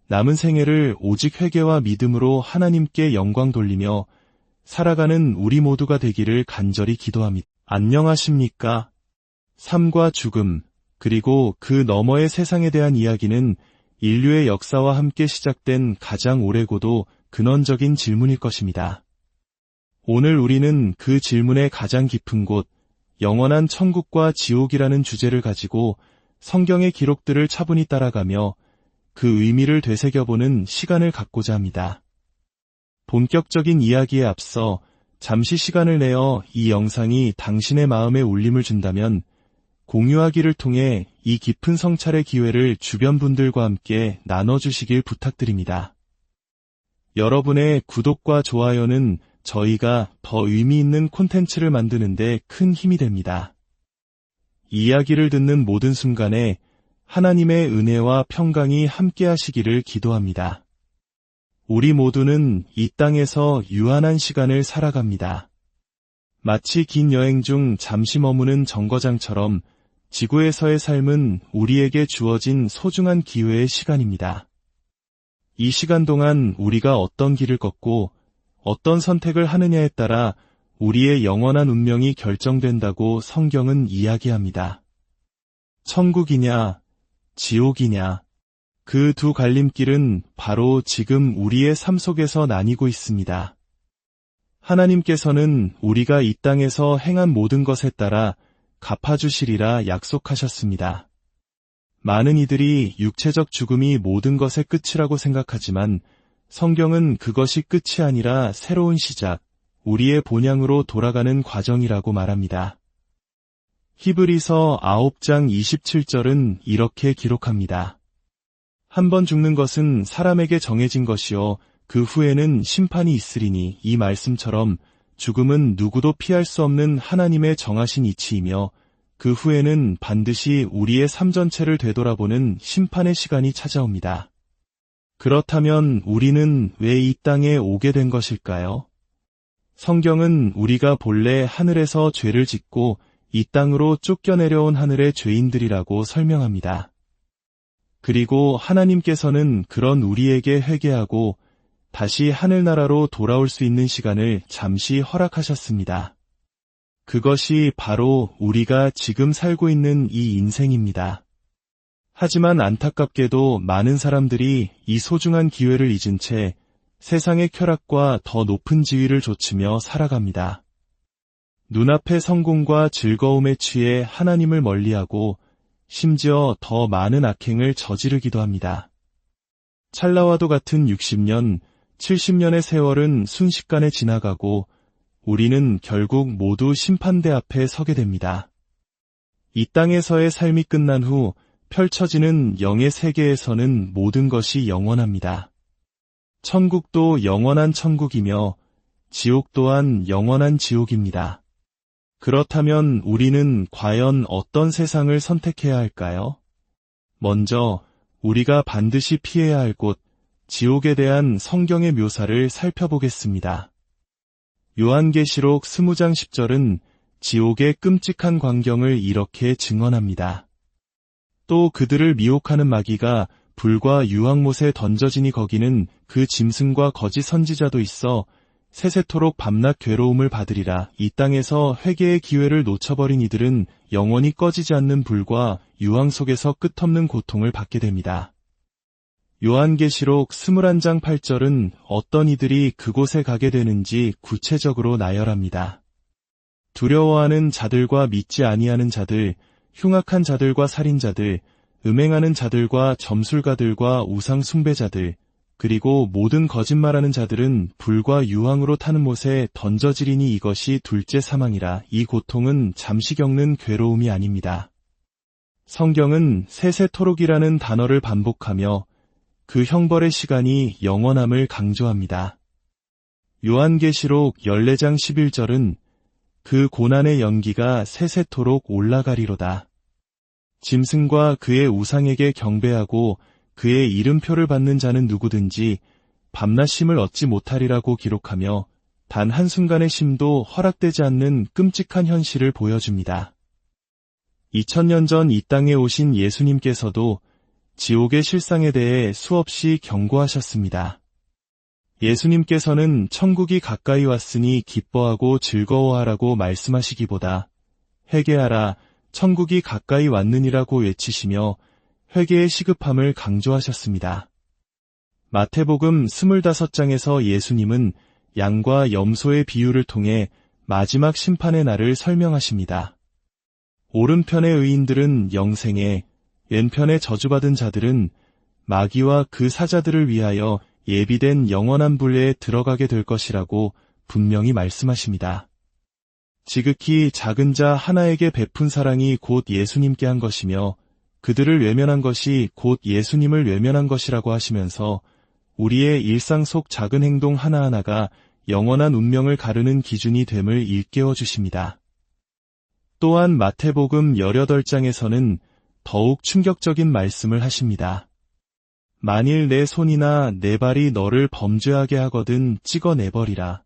남은 생애를 오직 회개와 믿음으로 하나님께 영광 돌리며 살아가는 우리 모두가 되기를 간절히 기도합니다. 안녕하십니까? 삶과 죽음, 그리고 그 너머의 세상에 대한 이야기는 인류의 역사와 함께 시작된 가장 오래고도 근원적인 질문일 것입니다. 오늘 우리는 그 질문의 가장 깊은 곳, 영원한 천국과 지옥이라는 주제를 가지고 성경의 기록들을 차분히 따라가며 그 의미를 되새겨보는 시간을 갖고자 합니다. 본격적인 이야기에 앞서 잠시 시간을 내어 이 영상이 당신의 마음에 울림을 준다면 공유하기를 통해 이 깊은 성찰의 기회를 주변 분들과 함께 나눠주시길 부탁드립니다. 여러분의 구독과 좋아요는 저희가 더 의미 있는 콘텐츠를 만드는데 큰 힘이 됩니다. 이야기를 듣는 모든 순간에 하나님의 은혜와 평강이 함께 하시기를 기도합니다. 우리 모두는 이 땅에서 유한한 시간을 살아갑니다. 마치 긴 여행 중 잠시 머무는 정거장처럼 지구에서의 삶은 우리에게 주어진 소중한 기회의 시간입니다. 이 시간 동안 우리가 어떤 길을 걷고 어떤 선택을 하느냐에 따라 우리의 영원한 운명이 결정된다고 성경은 이야기합니다. 천국이냐, 지옥이냐, 그 두 갈림길은 바로 지금 우리의 삶 속에서 나뉘고 있습니다. 하나님께서는 우리가 이 땅에서 행한 모든 것에 따라 갚아주시리라 약속하셨습니다. 많은 이들이 육체적 죽음이 모든 것의 끝이라고 생각하지만 성경은 그것이 끝이 아니라 새로운 시작, 우리의 본향으로 돌아가는 과정이라고 말합니다. 히브리서 9장 27절은 이렇게 기록합니다. 한번 죽는 것은 사람에게 정해진 것이요 그 후에는 심판이 있으리니 이 말씀처럼 죽음은 누구도 피할 수 없는 하나님의 정하신 이치이며 그 후에는 반드시 우리의 삶 전체를 되돌아보는 심판의 시간이 찾아옵니다. 그렇다면 우리는 왜 이 땅에 오게 된 것일까요? 성경은 우리가 본래 하늘에서 죄를 짓고 이 땅으로 쫓겨내려온 하늘의 죄인들이라고 설명합니다. 그리고 하나님께서는 그런 우리에게 회개하고 다시 하늘나라로 돌아올 수 있는 시간을 잠시 허락하셨습니다. 그것이 바로 우리가 지금 살고 있는 이 인생입니다. 하지만 안타깝게도 많은 사람들이 이 소중한 기회를 잊은 채 세상의 쾌락과 더 높은 지위를 좇으며 살아갑니다. 눈앞의 성공과 즐거움에 취해 하나님을 멀리하고 심지어 더 많은 악행을 저지르기도 합니다. 찰나와도 같은 60년, 70년의 세월은 순식간에 지나가고 우리는 결국 모두 심판대 앞에 서게 됩니다. 이 땅에서의 삶이 끝난 후 펼쳐지는 영의 세계에서는 모든 것이 영원합니다. 천국도 영원한 천국이며 지옥 또한 영원한 지옥입니다. 그렇다면 우리는 과연 어떤 세상을 선택해야 할까요? 먼저 우리가 반드시 피해야 할 곳, 지옥에 대한 성경의 묘사를 살펴보겠습니다. 요한계시록 20장 10절은 지옥의 끔찍한 광경을 이렇게 증언합니다. 또 그들을 미혹하는 마귀가 불과 유황못에 던져지니 거기는 그 짐승과 거짓 선지자도 있어 세세토록 밤낮 괴로움을 받으리라. 이 땅에서 회개의 기회를 놓쳐버린 이들은 영원히 꺼지지 않는 불과 유황 속에서 끝없는 고통을 받게 됩니다. 요한계시록 21장 8절은 어떤 이들이 그곳에 가게 되는지 구체적으로 나열합니다. 두려워하는 자들과 믿지 아니하는 자들, 흉악한 자들과 살인자들, 음행하는 자들과 점술가들과 우상 숭배자들, 그리고 모든 거짓말하는 자들은 불과 유황으로 타는 못에 던져지리니 이것이 둘째 사망이라. 이 고통은 잠시 겪는 괴로움이 아닙니다. 성경은 세세토록이라는 단어를 반복하며 그 형벌의 시간이 영원함을 강조합니다. 요한계시록 14장 11절은 그 고난의 연기가 세세토록 올라가리로다. 짐승과 그의 우상에게 경배하고 그의 이름표를 받는 자는 누구든지 밤낮 쉼을 얻지 못하리라고 기록하며 단 한순간의 쉼도 허락되지 않는 끔찍한 현실을 보여줍니다. 2000년 전 이 땅에 오신 예수님께서도 지옥의 실상에 대해 수없이 경고하셨습니다. 예수님께서는 천국이 가까이 왔으니 기뻐하고 즐거워하라고 말씀하시기보다 회개하라, 천국이 가까이 왔느니라고 외치시며 회개의 시급함을 강조하셨습니다. 마태복음 25장에서 예수님은 양과 염소의 비유를 통해 마지막 심판의 날을 설명하십니다. 오른편의 의인들은 영생에, 왼편에 저주받은 자들은 마귀와 그 사자들을 위하여 예비된 영원한 불에 들어가게 될 것이라고 분명히 말씀하십니다. 지극히 작은 자 하나에게 베푼 사랑이 곧 예수님께 한 것이며 그들을 외면한 것이 곧 예수님을 외면한 것이라고 하시면서 우리의 일상 속 작은 행동 하나하나가 영원한 운명을 가르는 기준이 됨을 일깨워 주십니다. 또한 마태복음 18장에서는 더욱 충격적인 말씀을 하십니다. 만일 내 손이나 내 발이 너를 범죄하게 하거든 찍어내버리라.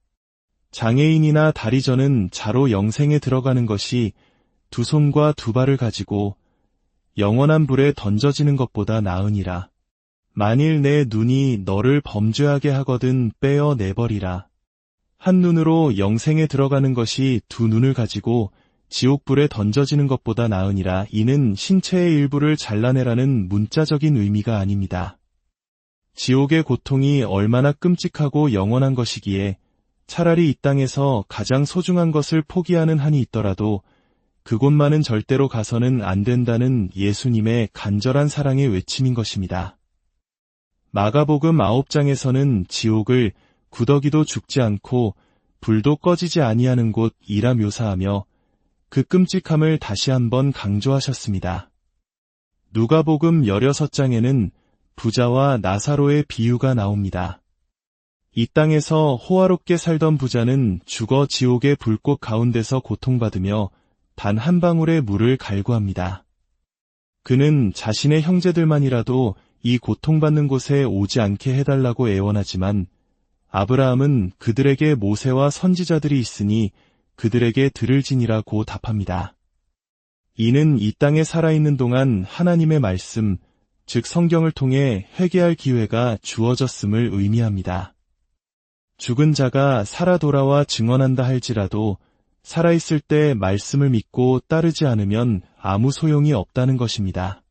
장애인이나 다리저는 자로 영생에 들어가는 것이 두 손과 두 발을 가지고 영원한 불에 던져지는 것보다 나으니라. 만일 내 눈이 너를 범죄하게 하거든 빼어내버리라. 한 눈으로 영생에 들어가는 것이 두 눈을 가지고 지옥불에 던져지는 것보다 나으니라. 이는 신체의 일부를 잘라내라는 문자적인 의미가 아닙니다. 지옥의 고통이 얼마나 끔찍하고 영원한 것이기에 차라리 이 땅에서 가장 소중한 것을 포기하는 한이 있더라도 그곳만은 절대로 가서는 안 된다는 예수님의 간절한 사랑의 외침인 것입니다. 마가복음 9장에서는 지옥을 구더기도 죽지 않고 불도 꺼지지 아니하는 곳이라 묘사하며 그 끔찍함을 다시 한번 강조하셨습니다. 누가복음 16장에는 부자와 나사로의 비유가 나옵니다. 이 땅에서 호화롭게 살던 부자는 죽어 지옥의 불꽃 가운데서 고통받으며 단 한 방울의 물을 갈구합니다. 그는 자신의 형제들만이라도 이 고통받는 곳에 오지 않게 해달라고 애원하지만 아브라함은 그들에게 모세와 선지자들이 있으니 그들에게 들을지니라고 답합니다. 이는 이 땅에 살아있는 동안 하나님의 말씀, 즉 성경을 통해 회개할 기회가 주어졌음을 의미합니다. 죽은 자가 살아 돌아와 증언한다 할지라도 살아있을 때 말씀을 믿고 따르지 않으면 아무 소용이 없다는 것입니다.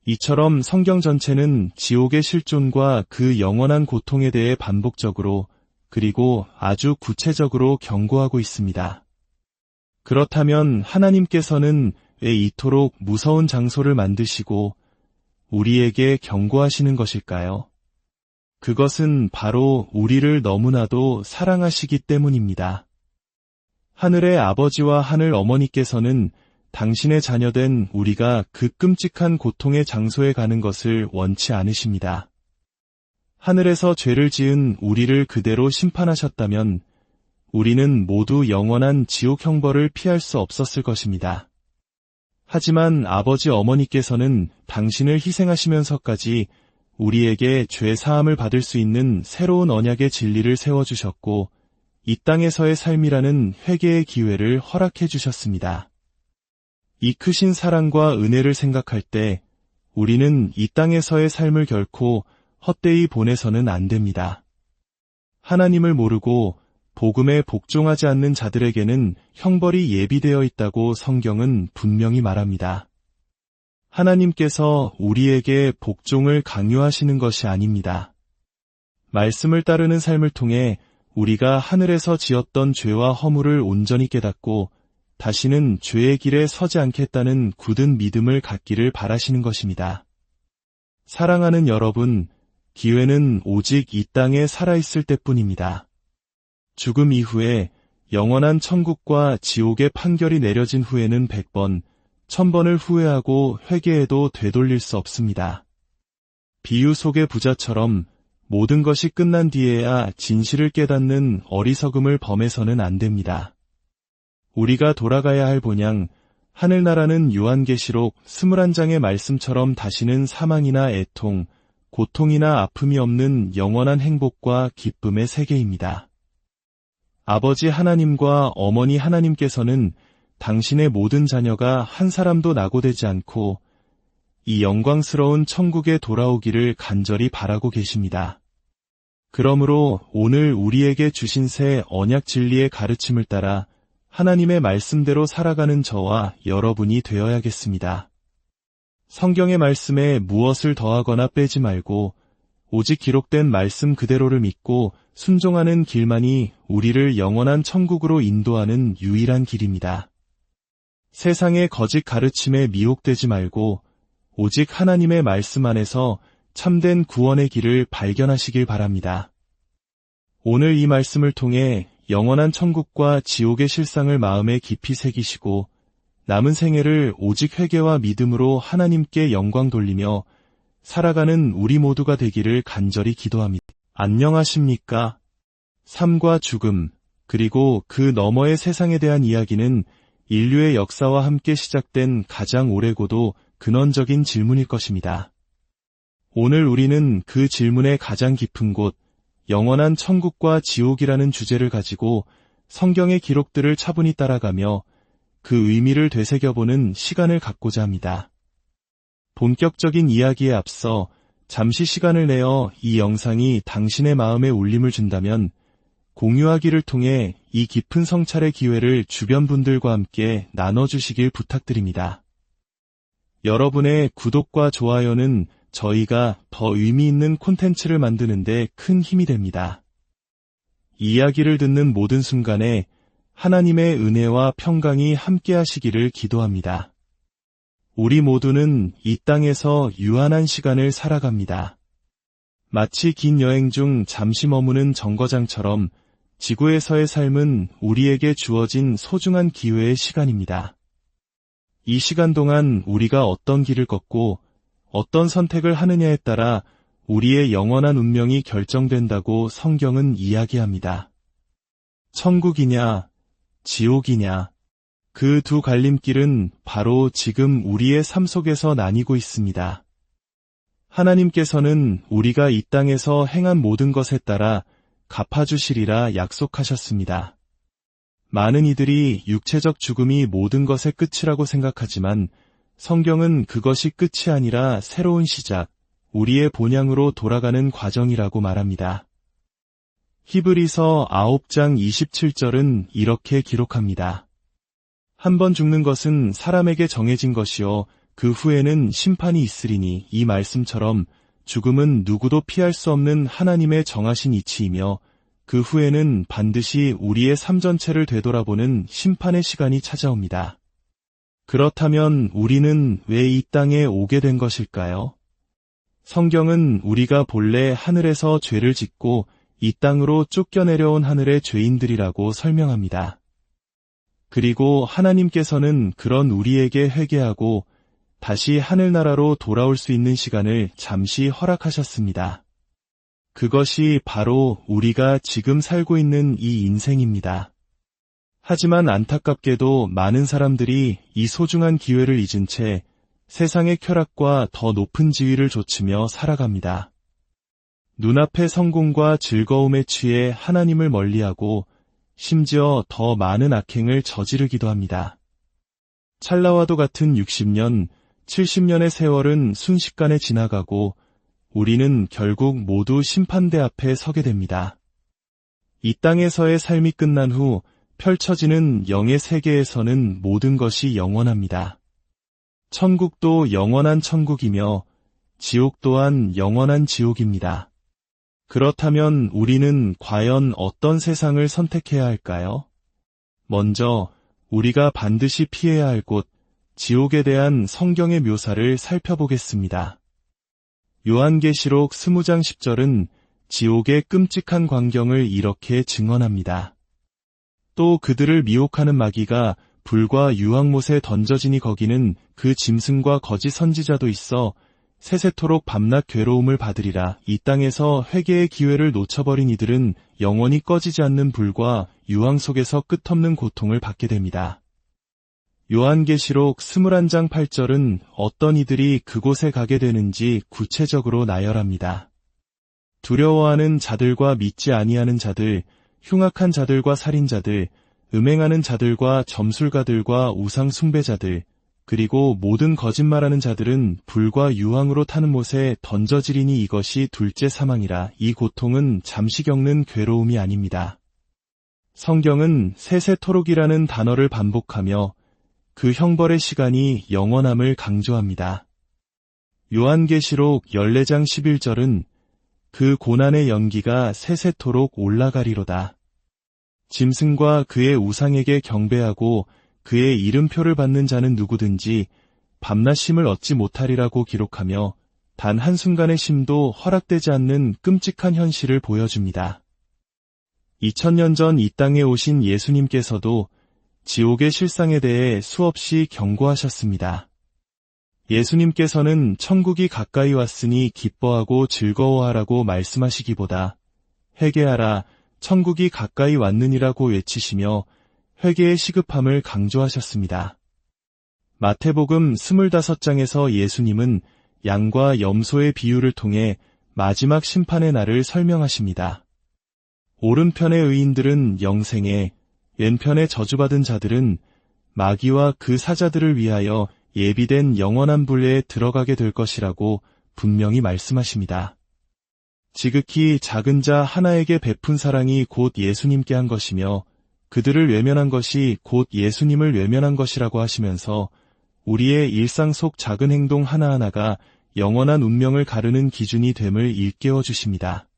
이처럼 성경 전체는 지옥의 실존과 그 영원한 고통에 대해 반복적으로 그리고 아주 구체적으로 경고하고 있습니다. 그렇다면 하나님께서는 왜 이토록 무서운 장소를 만드시고 우리에게 경고하시는 것일까요? 그것은 바로 우리를 너무나도 사랑하시기 때문입니다. 하늘의 아버지와 하늘 어머니께서는 당신의 자녀된 우리가 그 끔찍한 고통의 장소에 가는 것을 원치 않으십니다. 하늘에서 죄를 지은 우리를 그대로 심판하셨다면 우리는 모두 영원한 지옥 형벌을 피할 수 없었을 것입니다. 하지만 아버지 어머니께서는 당신을 희생하시면서까지 우리에게 죄 사함을 받을 수 있는 새로운 언약의 진리를 세워주셨고 이 땅에서의 삶이라는 회개의 기회를 허락해 주셨습니다. 이 크신 사랑과 은혜를 생각할 때 우리는 이 땅에서의 삶을 결코 헛되이 보내서는 안 됩니다. 하나님을 모르고 복음에 복종하지 않는 자들에게는 형벌이 예비되어 있다고 성경은 분명히 말합니다. 하나님께서 우리에게 복종을 강요하시는 것이 아닙니다. 말씀을 따르는 삶을 통해 우리가 하늘에서 지었던 죄와 허물을 온전히 깨닫고 다시는 죄의 길에 서지 않겠다는 굳은 믿음을 갖기를 바라시는 것입니다. 사랑하는 여러분, 기회는 오직 이 땅에 살아있을 때뿐입니다. 죽음 이후에 영원한 천국과 지옥의 판결이 내려진 후에는 100번, 1000번을 후회하고 회개해도 되돌릴 수 없습니다. 비유 속의 부자처럼 모든 것이 끝난 뒤에야 진실을 깨닫는 어리석음을 범해서는 안 됩니다. 우리가 돌아가야 할 본향, 하늘나라는 요한계시록 21장의 말씀처럼 다시는 사망이나 애통, 고통이나 아픔이 없는 영원한 행복과 기쁨의 세계입니다. 아버지 하나님과 어머니 하나님께서는 당신의 모든 자녀가 한 사람도 낙오되지 않고 이 영광스러운 천국에 돌아오기를 간절히 바라고 계십니다. 그러므로 오늘 우리에게 주신 새 언약 진리의 가르침을 따라 하나님의 말씀대로 살아가는 저와 여러분이 되어야겠습니다. 성경의 말씀에 무엇을 더하거나 빼지 말고 오직 기록된 말씀 그대로를 믿고 순종하는 길만이 우리를 영원한 천국으로 인도하는 유일한 길입니다. 세상의 거짓 가르침에 미혹되지 말고 오직 하나님의 말씀 안에서 참된 구원의 길을 발견하시길 바랍니다. 오늘 이 말씀을 통해 영원한 천국과 지옥의 실상을 마음에 깊이 새기시고 남은 생애를 오직 회개와 믿음으로 하나님께 영광 돌리며 살아가는 우리 모두가 되기를 간절히 기도합니다. 안녕하십니까? 삶과 죽음, 그리고 그 너머의 세상에 대한 이야기는 인류의 역사와 함께 시작된 가장 오래고도 근원적인 질문일 것입니다. 오늘 우리는 그 질문의 가장 깊은 곳, 영원한 천국과 지옥이라는 주제를 가지고 성경의 기록들을 차분히 따라가며 그 의미를 되새겨보는 시간을 갖고자 합니다. 본격적인 이야기에 앞서 잠시 시간을 내어 이 영상이 당신의 마음에 울림을 준다면 공유하기를 통해 이 깊은 성찰의 기회를 주변 분들과 함께 나눠주시길 부탁드립니다. 여러분의 구독과 좋아요는 저희가 더 의미 있는 콘텐츠를 만드는 데 큰 힘이 됩니다. 이야기를 듣는 모든 순간에 하나님의 은혜와 평강이 함께 하시기를 기도합니다. 우리 모두는 이 땅에서 유한한 시간을 살아갑니다. 마치 긴 여행 중 잠시 머무는 정거장처럼 지구에서의 삶은 우리에게 주어진 소중한 기회의 시간입니다. 이 시간 동안 우리가 어떤 길을 걷고 어떤 선택을 하느냐에 따라 우리의 영원한 운명이 결정된다고 성경은 이야기합니다. 천국이냐, 지옥이냐, 그 두 갈림길은 바로 지금 우리의 삶 속에서 나뉘고 있습니다. 하나님께서는 우리가 이 땅에서 행한 모든 것에 따라 갚아주시리라 약속하셨습니다. 많은 이들이 육체적 죽음이 모든 것의 끝이라고 생각하지만 성경은 그것이 끝이 아니라 새로운 시작, 우리의 본향으로 돌아가는 과정이라고 말합니다. 히브리서 9장 27절은 이렇게 기록합니다. 한 번 죽는 것은 사람에게 정해진 것이요 그 후에는 심판이 있으리니 이 말씀처럼 죽음은 누구도 피할 수 없는 하나님의 정하신 이치이며 그 후에는 반드시 우리의 삶 전체를 되돌아보는 심판의 시간이 찾아옵니다. 그렇다면 우리는 왜 이 땅에 오게 된 것일까요? 성경은 우리가 본래 하늘에서 죄를 짓고 이 땅으로 쫓겨내려온 하늘의 죄인들이라고 설명합니다. 그리고 하나님께서는 그런 우리에게 회개하고 다시 하늘나라로 돌아올 수 있는 시간을 잠시 허락하셨습니다. 그것이 바로 우리가 지금 살고 있는 이 인생입니다. 하지만 안타깝게도 많은 사람들이 이 소중한 기회를 잊은 채 세상의 쾌락과 더 높은 지위를 좇으며 살아갑니다. 눈앞의 성공과 즐거움에 취해 하나님을 멀리하고 심지어 더 많은 악행을 저지르기도 합니다. 찰나와도 같은 60년, 70년의 세월은 순식간에 지나가고 우리는 결국 모두 심판대 앞에 서게 됩니다. 이 땅에서의 삶이 끝난 후 펼쳐지는 영의 세계에서는 모든 것이 영원합니다. 천국도 영원한 천국이며 지옥 또한 영원한 지옥입니다. 그렇다면 우리는 과연 어떤 세상을 선택해야 할까요? 먼저 우리가 반드시 피해야 할 곳, 지옥에 대한 성경의 묘사를 살펴보겠습니다. 요한계시록 20장 10절은 지옥의 끔찍한 광경을 이렇게 증언합니다. 또 그들을 미혹하는 마귀가 불과 유황못에 던져지니 거기는 그 짐승과 거짓 선지자도 있어 세세토록 밤낮 괴로움을 받으리라. 이 땅에서 회개의 기회를 놓쳐버린 이들은 영원히 꺼지지 않는 불과 유황 속에서 끝없는 고통을 받게 됩니다. 요한계시록 21장 8절은 어떤 이들이 그곳에 가게 되는지 구체적으로 나열합니다. 두려워하는 자들과 믿지 아니하는 자들, 흉악한 자들과 살인자들, 음행하는 자들과 점술가들과 우상 숭배자들, 그리고 모든 거짓말하는 자들은 불과 유황으로 타는 못에 던져지리니 이것이 둘째 사망이라. 이 고통은 잠시 겪는 괴로움이 아닙니다. 성경은 세세토록이라는 단어를 반복하며 그 형벌의 시간이 영원함을 강조합니다. 요한계시록 14장 11절은 그 고난의 연기가 세세토록 올라가리로다. 짐승과 그의 우상에게 경배하고 그의 이름표를 받는 자는 누구든지 밤낮 쉼을 얻지 못하리라고 기록하며 단 한순간의 쉼도 허락되지 않는 끔찍한 현실을 보여줍니다. 2000년 전 이 땅에 오신 예수님께서도 지옥의 실상에 대해 수없이 경고하셨습니다. 예수님께서는 천국이 가까이 왔으니 기뻐하고 즐거워하라고 말씀하시기보다 회개하라, 천국이 가까이 왔느니라고 외치시며 회개의 시급함을 강조하셨습니다. 마태복음 25장에서 예수님은 양과 염소의 비유를 통해 마지막 심판의 날을 설명하십니다. 오른편의 의인들은 영생에, 왼편에 저주받은 자들은 마귀와 그 사자들을 위하여 예비된 영원한 불에 들어가게 될 것이라고 분명히 말씀하십니다. 지극히 작은 자 하나에게 베푼 사랑이 곧 예수님께 한 것이며 그들을 외면한 것이 곧 예수님을 외면한 것이라고 하시면서 우리의 일상 속 작은 행동 하나하나가 영원한 운명을 가르는 기준이 됨을 일깨워 주십니다.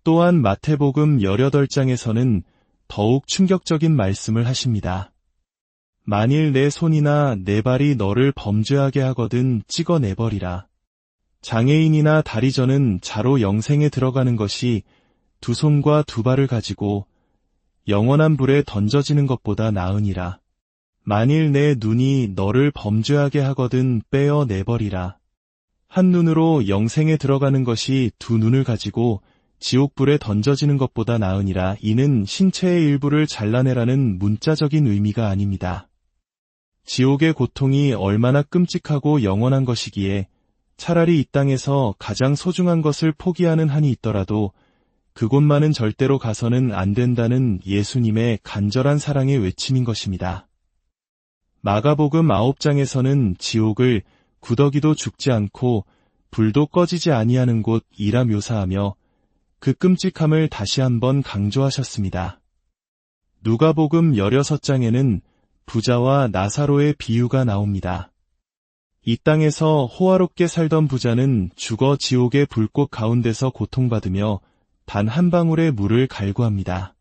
또한 마태복음 18장에서는 더욱 충격적인 말씀을 하십니다. 만일 내 손이나 내 발이 너를 범죄하게 하거든 찍어내버리라. 장애인이나 다리저는 자로 영생에 들어가는 것이 두 손과 두 발을 가지고 영원한 불에 던져지는 것보다 나으니라. 만일 내 눈이 너를 범죄하게 하거든 빼어내버리라. 한 눈으로 영생에 들어가는 것이 두 눈을 가지고 지옥불에 던져지는 것보다 나으니라. 이는 신체의 일부를 잘라내라는 문자적인 의미가 아닙니다. 지옥의 고통이 얼마나 끔찍하고 영원한 것이기에 차라리 이 땅에서 가장 소중한 것을 포기하는 한이 있더라도 그곳만은 절대로 가서는 안 된다는 예수님의 간절한 사랑의 외침인 것입니다. 마가복음 9장에서는 지옥을 구더기도 죽지 않고 불도 꺼지지 아니하는 곳이라 묘사하며 그 끔찍함을 다시 한번 강조하셨습니다. 누가복음 16장에는 부자와 나사로의 비유가 나옵니다. 이 땅에서 호화롭게 살던 부자는 죽어 지옥의 불꽃 가운데서 고통받으며 단 한 방울의 물을 갈구합니다.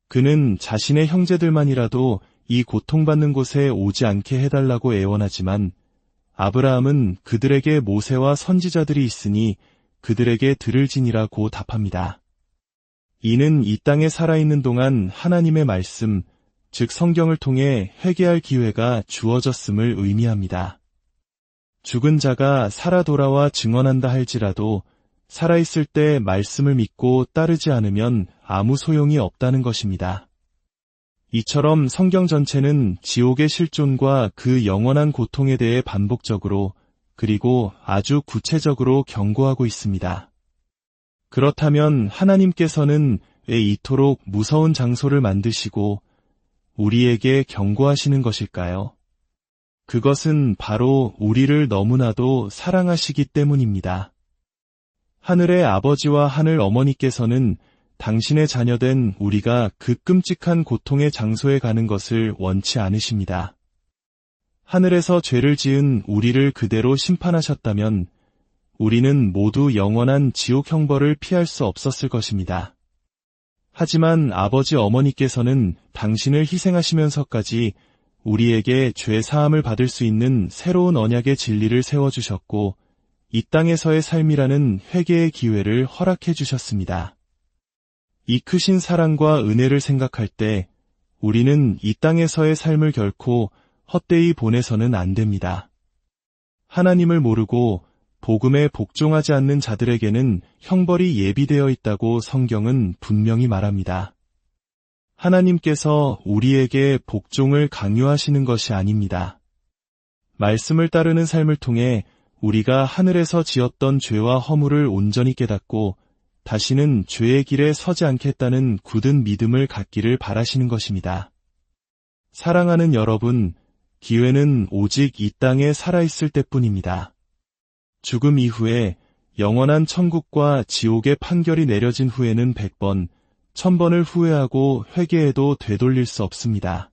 그는 자신의 형제들만이라도 이 고통받는 곳에 오지 않게 해달라고 애원하지만 아브라함은 그들에게 모세와 선지자들이 있으니 그들에게 들을지니라고 답합니다. 이는 이 땅에 살아있는 동안 하나님의 말씀, 즉 성경을 통해 회개할 기회가 주어졌음을 의미합니다. 죽은 자가 살아 돌아와 증언한다 할지라도 살아있을 때 말씀을 믿고 따르지 않으면 아무 소용이 없다는 것입니다. 이처럼 성경 전체는 지옥의 실존과 그 영원한 고통에 대해 반복적으로 그리고 아주 구체적으로 경고하고 있습니다. 그렇다면 하나님께서는 왜 이토록 무서운 장소를 만드시고 우리에게 경고하시는 것일까요? 그것은 바로 우리를 너무나도 사랑하시기 때문입니다. 하늘의 아버지와 하늘 어머니께서는 당신의 자녀된 우리가 그 끔찍한 고통의 장소에 가는 것을 원치 않으십니다. 하늘에서 죄를 지은 우리를 그대로 심판하셨다면 우리는 모두 영원한 지옥 형벌을 피할 수 없었을 것입니다. 하지만 아버지 어머니께서는 당신을 희생하시면서까지 우리에게 죄 사함을 받을 수 있는 새로운 언약의 진리를 세워주셨고 이 땅에서의 삶이라는 회개의 기회를 허락해 주셨습니다. 이 크신 사랑과 은혜를 생각할 때 우리는 이 땅에서의 삶을 결코 헛되이 보내서는 안 됩니다. 하나님을 모르고 복음에 복종하지 않는 자들에게는 형벌이 예비되어 있다고 성경은 분명히 말합니다. 하나님께서 우리에게 복종을 강요하시는 것이 아닙니다. 말씀을 따르는 삶을 통해 우리가 하늘에서 지었던 죄와 허물을 온전히 깨닫고 다시는 죄의 길에 서지 않겠다는 굳은 믿음을 갖기를 바라시는 것입니다. 사랑하는 여러분, 기회는 오직 이 땅에 살아있을 때뿐입니다. 죽음 이후에 영원한 천국과 지옥의 판결이 내려진 후에는 100번, 1000번을 후회하고 회개해도 되돌릴 수 없습니다.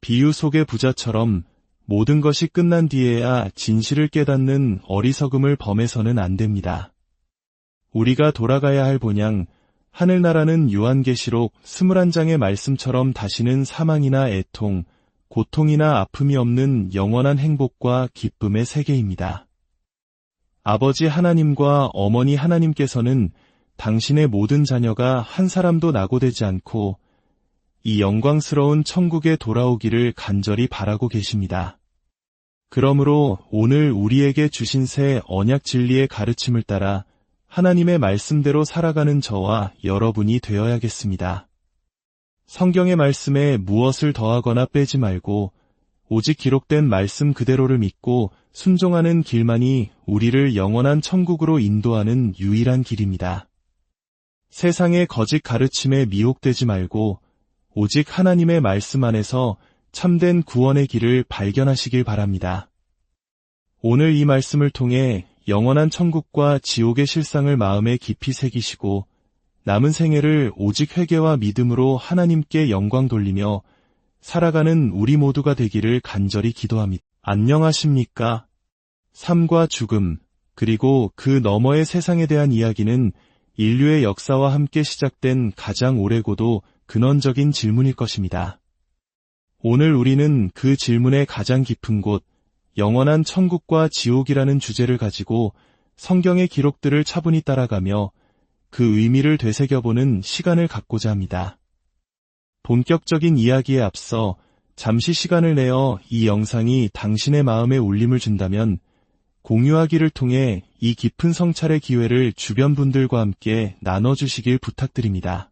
비유 속의 부자처럼 모든 것이 끝난 뒤에야 진실을 깨닫는 어리석음을 범해서는 안 됩니다. 우리가 돌아가야 할 본향, 하늘나라는 요한계시록 21장의 말씀처럼 다시는 사망이나 애통, 고통이나 아픔이 없는 영원한 행복과 기쁨의 세계입니다. 아버지 하나님과 어머니 하나님께서는 당신의 모든 자녀가 한 사람도 낙오되지 않고 이 영광스러운 천국에 돌아오기를 간절히 바라고 계십니다. 그러므로 오늘 우리에게 주신 새 언약 진리의 가르침을 따라 하나님의 말씀대로 살아가는 저와 여러분이 되어야겠습니다. 성경의 말씀에 무엇을 더하거나 빼지 말고 오직 기록된 말씀 그대로를 믿고 순종하는 길만이 우리를 영원한 천국으로 인도하는 유일한 길입니다. 세상의 거짓 가르침에 미혹되지 말고 오직 하나님의 말씀 안에서 참된 구원의 길을 발견하시길 바랍니다. 오늘 이 말씀을 통해 영원한 천국과 지옥의 실상을 마음에 깊이 새기시고 남은 생애를 오직 회개와 믿음으로 하나님께 영광 돌리며 살아가는 우리 모두가 되기를 간절히 기도합니다. 안녕하십니까? 삶과 죽음, 그리고 그 너머의 세상에 대한 이야기는 인류의 역사와 함께 시작된 가장 오래고도 근원적인 질문일 것입니다. 오늘 우리는 그 질문의 가장 깊은 곳, 영원한 천국과 지옥이라는 주제를 가지고 성경의 기록들을 차분히 따라가며 그 의미를 되새겨보는 시간을 갖고자 합니다. 본격적인 이야기에 앞서 잠시 시간을 내어 이 영상이 당신의 마음에 울림을 준다면 공유하기를 통해 이 깊은 성찰의 기회를 주변 분들과 함께 나눠주시길 부탁드립니다.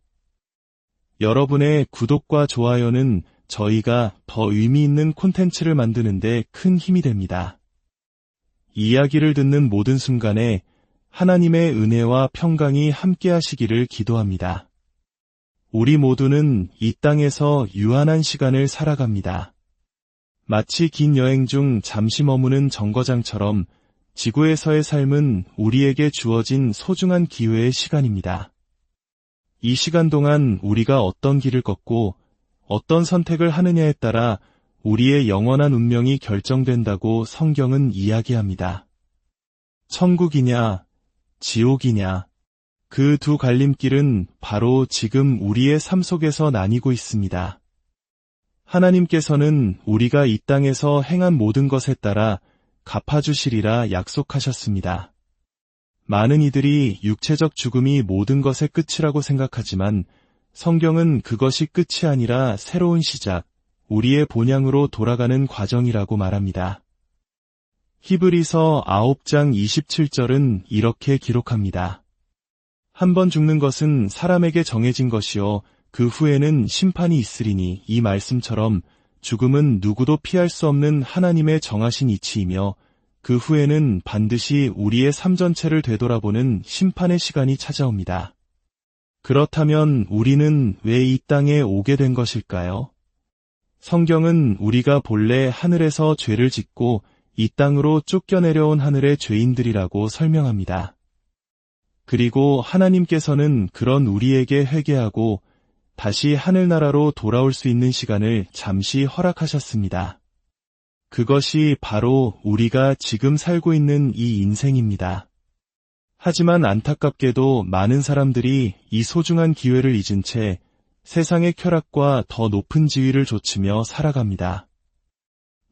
여러분의 구독과 좋아요는 저희가 더 의미 있는 콘텐츠를 만드는 데 큰 힘이 됩니다. 이야기를 듣는 모든 순간에 하나님의 은혜와 평강이 함께 하시기를 기도합니다. 우리 모두는 이 땅에서 유한한 시간을 살아갑니다. 마치 긴 여행 중 잠시 머무는 정거장처럼 지구에서의 삶은 우리에게 주어진 소중한 기회의 시간입니다. 이 시간 동안 우리가 어떤 길을 걷고 어떤 선택을 하느냐에 따라 우리의 영원한 운명이 결정된다고 성경은 이야기합니다. 천국이냐, 지옥이냐, 그 두 갈림길은 바로 지금 우리의 삶 속에서 나뉘고 있습니다. 하나님께서는 우리가 이 땅에서 행한 모든 것에 따라 갚아주시리라 약속하셨습니다. 많은 이들이 육체적 죽음이 모든 것의 끝이라고 생각하지만 성경은 그것이 끝이 아니라 새로운 시작, 우리의 본향으로 돌아가는 과정이라고 말합니다. 히브리서 9장 27절은 이렇게 기록합니다. 한 번 죽는 것은 사람에게 정해진 것이요 그 후에는 심판이 있으리니 이 말씀처럼 죽음은 누구도 피할 수 없는 하나님의 정하신 이치이며 그 후에는 반드시 우리의 삶 전체를 되돌아보는 심판의 시간이 찾아옵니다. 그렇다면 우리는 왜 이 땅에 오게 된 것일까요? 성경은 우리가 본래 하늘에서 죄를 짓고 이 땅으로 쫓겨내려온 하늘의 죄인들이라고 설명합니다. 그리고 하나님께서는 그런 우리에게 회개하고 다시 하늘나라로 돌아올 수 있는 시간을 잠시 허락하셨습니다. 그것이 바로 우리가 지금 살고 있는 이 인생입니다. 하지만 안타깝게도 많은 사람들이 이 소중한 기회를 잊은 채 세상의 쾌락과 더 높은 지위를 좇으며 살아갑니다.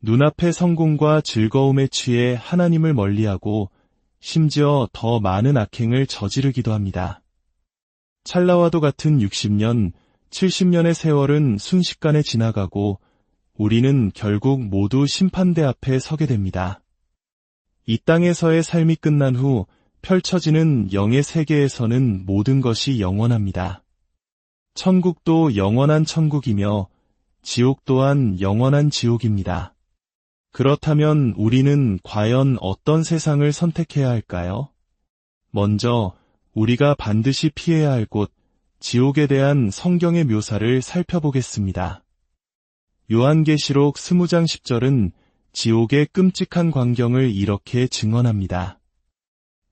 눈앞의 성공과 즐거움에 취해 하나님을 멀리하고 심지어 더 많은 악행을 저지르기도 합니다. 찰나와도 같은 60년, 70년의 세월은 순식간에 지나가고 우리는 결국 모두 심판대 앞에 서게 됩니다. 이 땅에서의 삶이 끝난 후 펼쳐지는 영의 세계에서는 모든 것이 영원합니다. 천국도 영원한 천국이며 지옥 또한 영원한 지옥입니다. 그렇다면 우리는 과연 어떤 세상을 선택해야 할까요? 먼저 우리가 반드시 피해야 할 곳, 지옥에 대한 성경의 묘사를 살펴보겠습니다. 요한계시록 20장 10절은 지옥의 끔찍한 광경을 이렇게 증언합니다.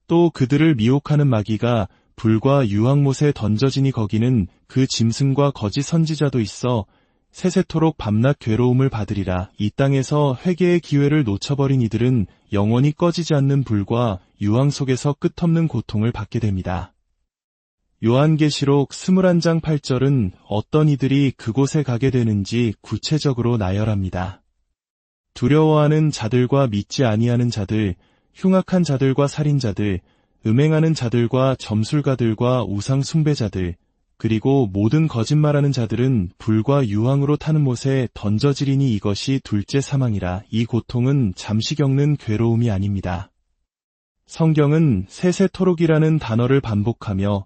또 그들을 미혹하는 마귀가 불과 유황못에 던져지니 거기는 그 짐승과 거짓 선지자도 있어 세세토록 밤낮 괴로움을 받으리라. 이 땅에서 회개의 기회를 놓쳐버린 이들은 영원히 꺼지지 않는 불과 유황 속에서 끝없는 고통을 받게 됩니다. 요한계시록 21장 8절은 어떤 이들이 그곳에 가게 되는지 구체적으로 나열합니다. 두려워하는 자들과 믿지 아니하는 자들, 흉악한 자들과 살인자들, 음행하는 자들과 점술가들과 우상 숭배자들, 그리고 모든 거짓말하는 자들은 불과 유황으로 타는 못에 던져지리니 이것이 둘째 사망이라. 이 고통은 잠시 겪는 괴로움이 아닙니다. 성경은 세세토록이라는 단어를 반복하며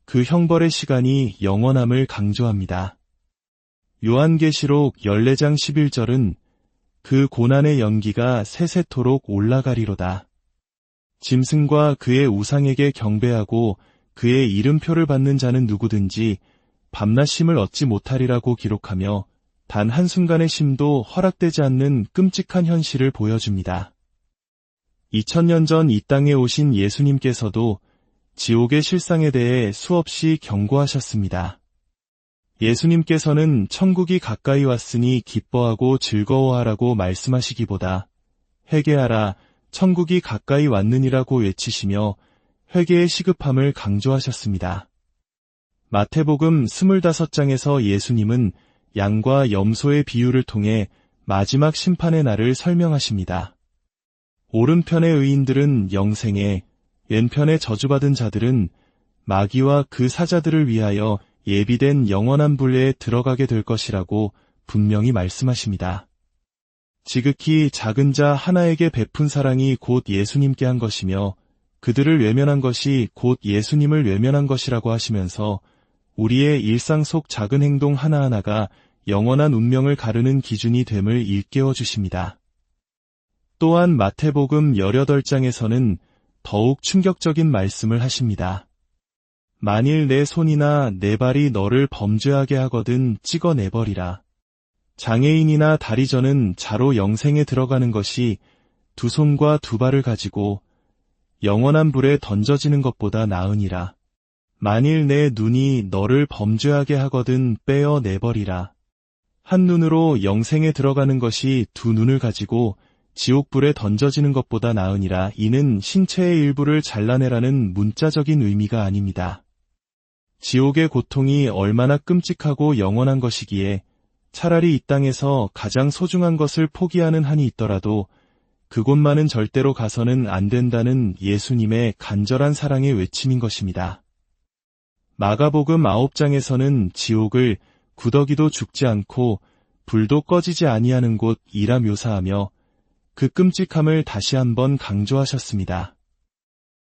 그 형벌의 시간이 영원함을 강조합니다. 요한계시록 14장 11절은 그 고난의 연기가 세세토록 올라가리로다. 짐승과 그의 우상에게 경배하고 그의 이름표를 받는 자는 누구든지 밤낮 쉼을 얻지 못하리라고 기록하며 단 한순간의 쉼도 허락되지 않는 끔찍한 현실을 보여줍니다. 2000년 전 이 땅에 오신 예수님께서도 지옥의 실상에 대해 수없이 경고하셨습니다. 예수님께서는 천국이 가까이 왔으니 기뻐하고 즐거워하라고 말씀하시기보다 회개하라, 천국이 가까이 왔느니라고 외치시며 회개의 시급함을 강조하셨습니다. 마태복음 25장에서 예수님은 양과 염소의 비유를 통해 마지막 심판의 날을 설명하십니다. 오른편의 의인들은 영생에, 왼편에 저주받은 자들은 마귀와 그 사자들을 위하여 예비된 영원한 불에 들어가게 될 것이라고 분명히 말씀하십니다. 지극히 작은 자 하나에게 베푼 사랑이 곧 예수님께 한 것이며 그들을 외면한 것이 곧 예수님을 외면한 것이라고 하시면서 우리의 일상 속 작은 행동 하나하나가 영원한 운명을 가르는 기준이 됨을 일깨워 주십니다. 또한 마태복음 18장에서는 더욱 충격적인 말씀을 하십니다. 만일 내 손이나 내 발이 너를 범죄하게 하거든 찍어내버리라. 장애인이나 다리저는 자로 영생에 들어가는 것이 두 손과 두 발을 가지고 영원한 불에 던져지는 것보다 나으니라. 만일 내 눈이 너를 범죄하게 하거든 빼어내버리라. 한 눈으로 영생에 들어가는 것이 두 눈을 가지고 지옥불에 던져지는 것보다 나으니라. 이는 신체의 일부를 잘라내라는 문자적인 의미가 아닙니다. 지옥의 고통이 얼마나 끔찍하고 영원한 것이기에 차라리 이 땅에서 가장 소중한 것을 포기하는 한이 있더라도 그곳만은 절대로 가서는 안 된다는 예수님의 간절한 사랑의 외침인 것입니다. 마가복음 9장에서는 지옥을 구더기도 죽지 않고 불도 꺼지지 아니하는 곳이라 묘사하며 그 끔찍함을 다시 한번 강조하셨습니다.